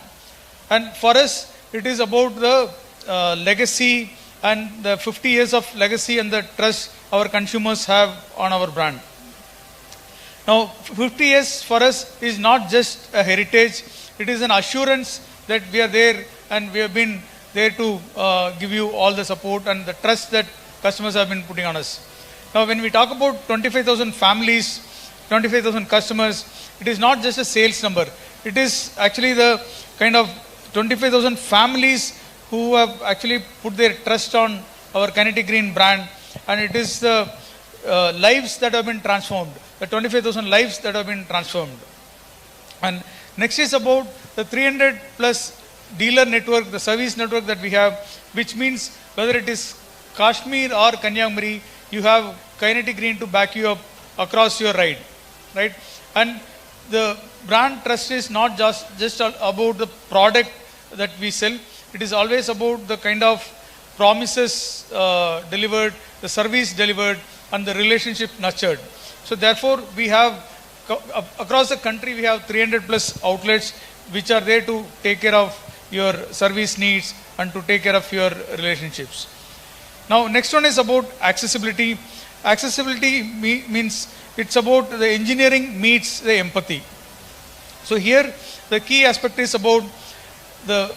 And for us, it is about the legacy and the 50 years of legacy and the trust our consumers have on our brand. Now, 50 years for us is not just a heritage, it is an assurance that we are there and we have been there to give you all the support and the trust that customers have been putting on us. Now, when we talk about 25,000 families, 25,000 customers, it is not just a sales number. It is actually the kind of 25,000 families who have actually put their trust on our Kinetic Green brand, and it is the lives that have been transformed, the 25,000 lives that have been transformed. And next is about the 300 plus dealer network, the service network that we have, which means whether it is Kashmir or Kanyakumari, you have Kinetic Green to back you up across your ride, right? And the brand trust is not just about the product that we sell. It is always about the kind of promises delivered, the service delivered, and the relationship nurtured. So therefore, we have across the country, we have 300 plus outlets which are there to take care of your service needs and to take care of your relationships. Now, next one is about accessibility. Accessibility means it's about the engineering meets the empathy. So here, the key aspect is about the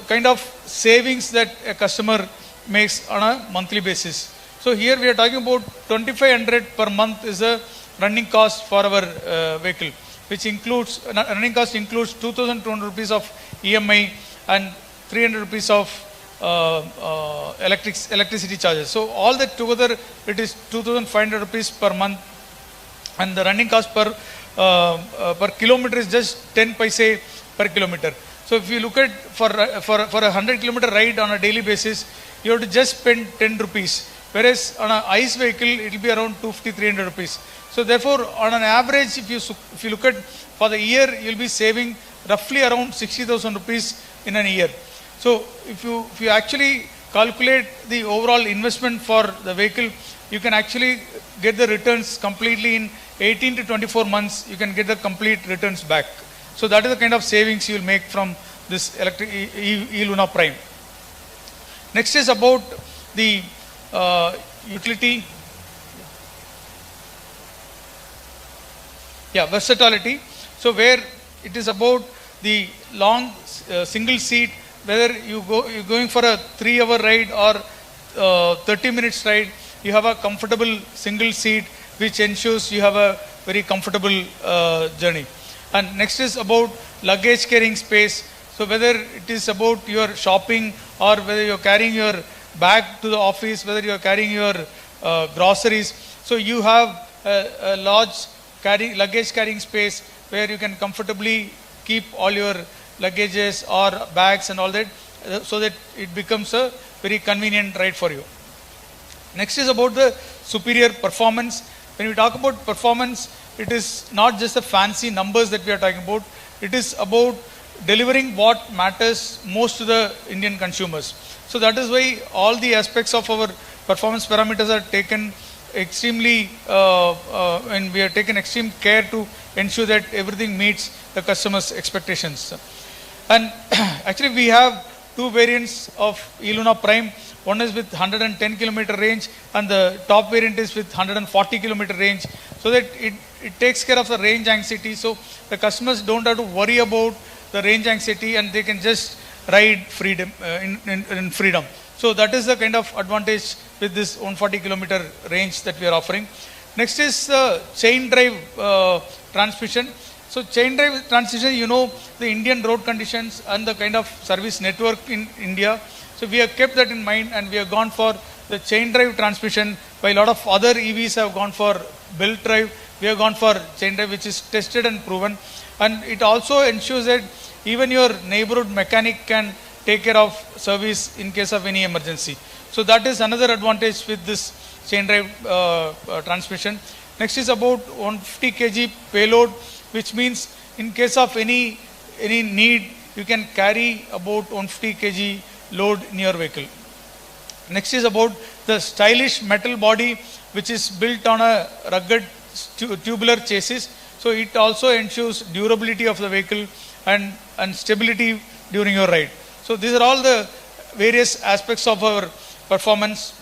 kind of savings that a customer makes on a monthly basis. So here we are talking about 2,500 per month is a running cost for our vehicle, which includes, running cost includes 2,200 rupees of EMI and 300 rupees of electricity charges. So all that together, it is 2,500 rupees per month, and the running cost per kilometer is just 10 paise per kilometer. So if you look at for a 100-kilometer ride on a daily basis, you have to just spend 10 rupees. Whereas on an ICE vehicle, it will be around 250-300 rupees. So therefore, on an average, if you look at for the year, you will be saving roughly around 60,000 rupees in a year. So if you actually calculate the overall investment for the vehicle, you can actually get the returns completely in 18 to 24 months. You can get the complete returns back. So that is the kind of savings you will make from this electric e-Luna Prime. Next is about the utility. Versatility. So where it is about the long single seat, whether you're going for a 3-hour ride or 30 minutes ride, you have a comfortable single seat which ensures you have a very comfortable journey. And next is about luggage carrying space. So whether it is about your shopping or whether you're carrying your bag to the office, whether you're carrying your groceries, so you have a large luggage carrying space where you can comfortably keep all your luggages or bags and all that, so that it becomes a very convenient ride for you. Next is about the superior performance. When we talk about performance, it is not just the fancy numbers that we are talking about. It is about delivering what matters most to the Indian consumers. So that is why all the aspects of our performance parameters are taken extremely, and we have taken extreme care to ensure that everything meets the customer's expectations. And actually we have two variants of e-Luna Prime. One is with 110 kilometer range and the top variant is with 140 kilometer range, so that it takes care of the range anxiety. So the customers don't have to worry about the range anxiety and they can just ride freedom in freedom. So that is the kind of advantage with this 140 kilometer range that we are offering. Next is the chain drive transmission. So chain drive transmission, you know the Indian road conditions and the kind of service network in India. So we have kept that in mind and we have gone for the chain drive transmission, while a lot of other EVs have gone for belt drive. we have gone for chain drive, which is tested and proven. And it also ensures that even your neighborhood mechanic can take care of service in case of any emergency. So that is another advantage with this chain drive transmission. Next is about 150 kg payload, which means in case of any need, you can carry about 150 kg load in your vehicle. Next is about the stylish metal body, which is built on a rugged tubular chassis. So it also ensures durability of the vehicle and stability during your ride. So these are all the various aspects of our performance.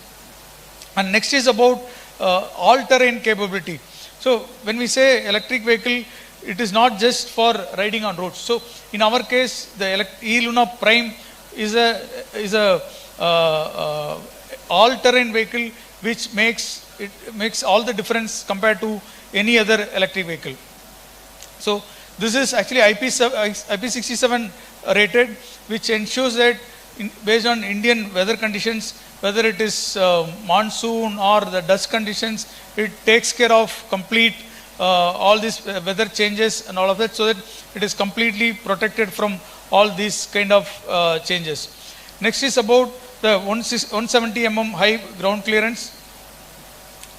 And next is about all-terrain capability. So when we say electric vehicle, it is not just for riding on roads. So in our case, the e-Luna Prime is a all-terrain vehicle, which makes all the difference compared to any other electric vehicle. So this is actually IP67 rated, which ensures that based on Indian weather conditions, whether it is monsoon or the dust conditions, it takes care of complete all these weather changes and all of that, so that it is completely protected from all these kind of changes. Next is about the 170 mm high ground clearance,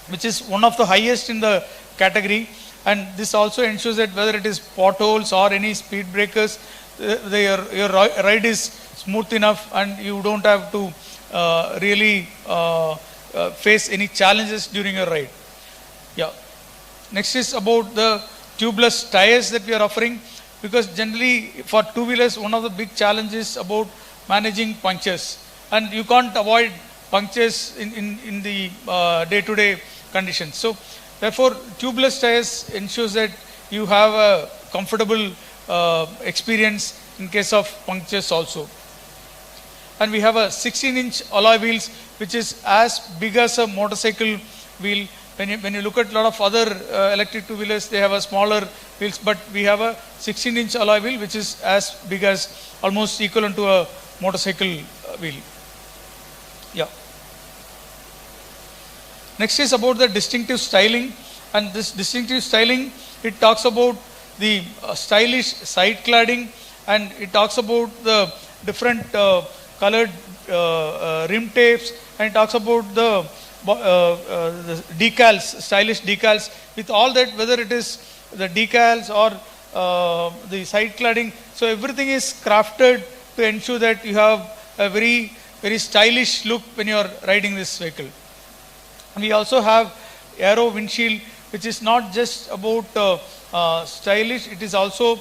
which is one of the highest in the category. And this also ensures that whether it is potholes or any speed breakers, your ride is smooth enough and you don't have to really face any challenges during your ride. Yeah. Next is about the tubeless tires that we are offering, because generally for two-wheelers, one of the big challenges about managing punctures, and you can't avoid punctures in the day-to-day conditions. So therefore, tubeless tires ensures that you have a comfortable experience in case of punctures also. And we have a 16-inch alloy wheels, which is as big as a motorcycle wheel. When you look at a lot of other electric two-wheelers, they have a smaller wheels, but we have a 16-inch alloy wheel, which is as big as, almost equivalent to a motorcycle wheel. Yeah. Next is about the distinctive styling, and this distinctive styling, it talks about the stylish side cladding, and it talks about the different colored rim tapes, and it talks about the decals, stylish decals. With all that, whether it is the decals or the side cladding, so everything is crafted to ensure that you have a very, very stylish look when you are riding this vehicle. And we also have aero windshield, which is not just about stylish, it is also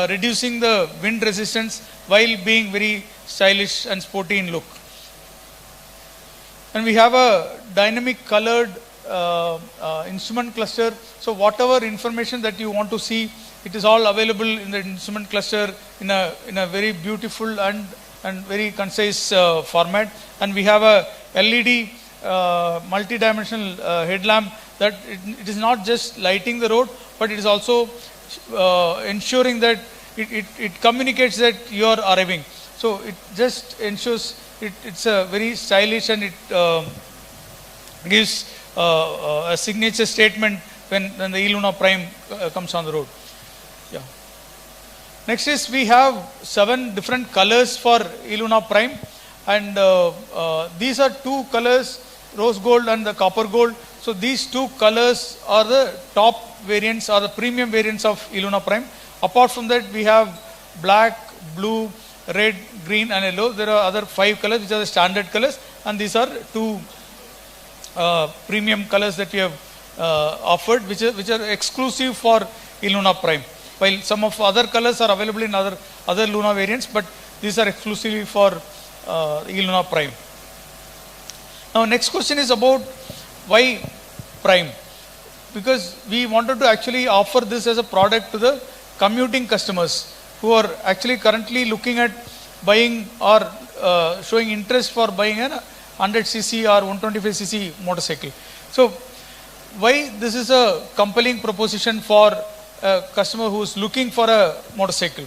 reducing the wind resistance while being very stylish and sporty in look. And we have a dynamic colored instrument cluster. So whatever information that you want to see, it is all available in the instrument cluster in a very beautiful and very concise format. And we have a LED multi-dimensional headlamp that it is not just lighting the road, but it is also ensuring that it communicates that you are arriving. So it just ensures it's a very stylish, and it gives a signature statement when the e-Luna Prime comes on the road. Yeah. Next is we have 7 different colors for e-Luna Prime, and these are 2 colors, rose gold and the copper gold. So these 2 colors are the top variants or the premium variants of e-Luna Prime. Apart from that, we have black, blue, red, green and yellow. There are other 5 colors which are the standard colors, and these are 2 premium colors that we have offered, which are exclusive for e-Luna Prime. While some of other colors are available in other Luna variants, but these are exclusively for e-Luna Prime. Now next question is about why Prime? Because we wanted to actually offer this as a product to the commuting customers who are actually currently looking at buying or showing interest for buying an 100cc or 125cc motorcycle. So why this is a compelling proposition for a customer who is looking for a motorcycle?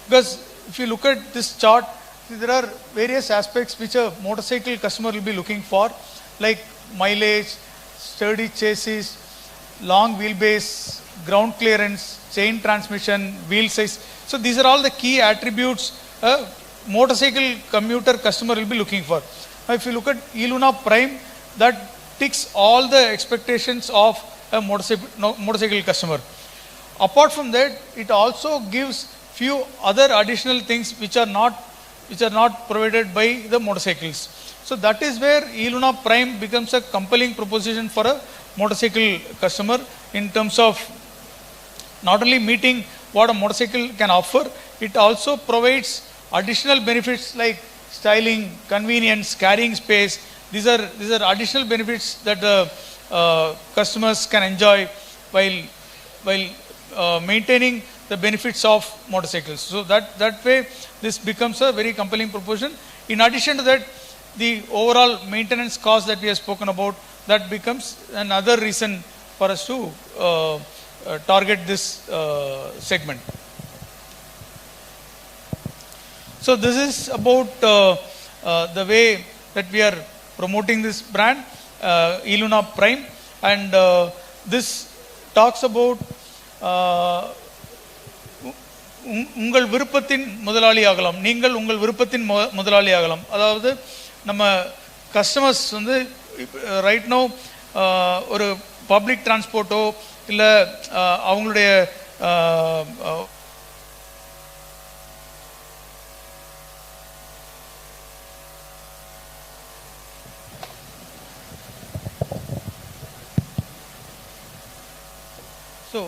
Because if you look at this chart, there are various aspects which a motorcycle customer will be looking for, like mileage, sturdy chassis, long wheelbase, ground clearance, chain transmission, wheel size. So these are all the key attributes a motorcycle commuter customer will be looking for. Now if you look at eLuna Prime, that ticks all the expectations of a motorcycle customer. Apart from that, it also gives few other additional things which are not provided by the motorcycles. So that is where eLuna Prime becomes a compelling proposition for a motorcycle customer in terms of not only meeting what a motorcycle can offer, it also provides additional benefits like styling, convenience, carrying space. These are additional benefits that the customers can enjoy while maintaining the benefits of motorcycles. So that way this becomes a very compelling proposition. In addition to that, the overall maintenance cost that we have spoken about, that becomes another reason for us to target this segment. So this is about the way that we are promoting this brand, eLuna Prime, and this talks about உங்கள் விருப்பத்தின் முதலாளி ஆகலாம், நீங்கள் உங்கள் விருப்பத்தின் முதலாளி ஆகலாம். அதாவது நம்ம கஸ்டமர்ஸ் வந்து ரைட் நோ ஒரு பப்ளிக் டிரான்ஸ்போர்ட்டோ இல்லை அவங்களுடைய ஸோ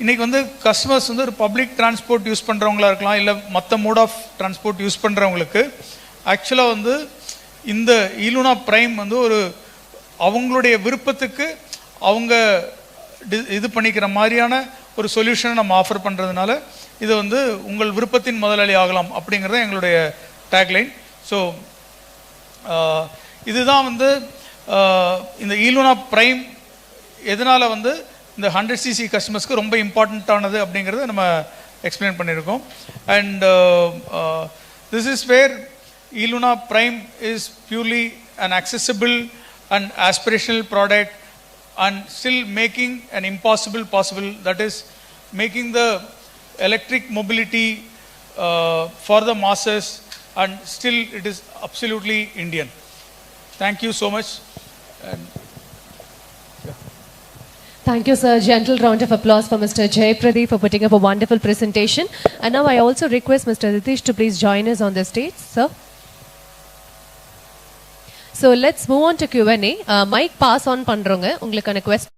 இன்றைக்கி வந்து கஸ்டமர்ஸ் வந்து ஒரு பப்ளிக் டிரான்ஸ்போர்ட் யூஸ் பண்ணுறவங்களா இருக்கலாம், இல்லை மற்ற மோட் ஆஃப் டிரான்ஸ்போர்ட் யூஸ் பண்ணுறவங்களுக்கு ஆக்சுவலாக வந்து இந்த eLuna Prime வந்து ஒரு அவங்களுடைய விருப்பத்துக்கு அவங்க இது பண்ணிக்கிற மாதிரியான ஒரு சொல்யூஷனை நம்ம ஆஃபர் பண்ணுறதுனால இது வந்து உங்கள் விருப்பத்தின் முதலாளி ஆகலாம் அப்படிங்கிறது எங்களுடைய டேக்லைன். ஸோ இதுதான் வந்து இந்த eLuna Prime எதனால் வந்து இந்த 100cc கஸ்டமர்ஸ்க்கு ரொம்ப இம்பார்ட்டண்ட்டானது அப்படிங்கிறத நம்ம எக்ஸ்பிளைன் பண்ணியிருக்கோம். And this is where eLuna Prime is purely an accessible and aspirational product and still making an impossible possible, that is making the electric mobility for the masses, and still it is absolutely Indian. Thank you so much. And Thank you, sir. Gentle round of applause for Mr. Jay Pradeep for putting up a wonderful presentation. And now I also request Mr. Ritesh to please join us on the stage, sir. So let's move on to Q&A. Mic pass on பண்றோங்க. உங்களுக்கான question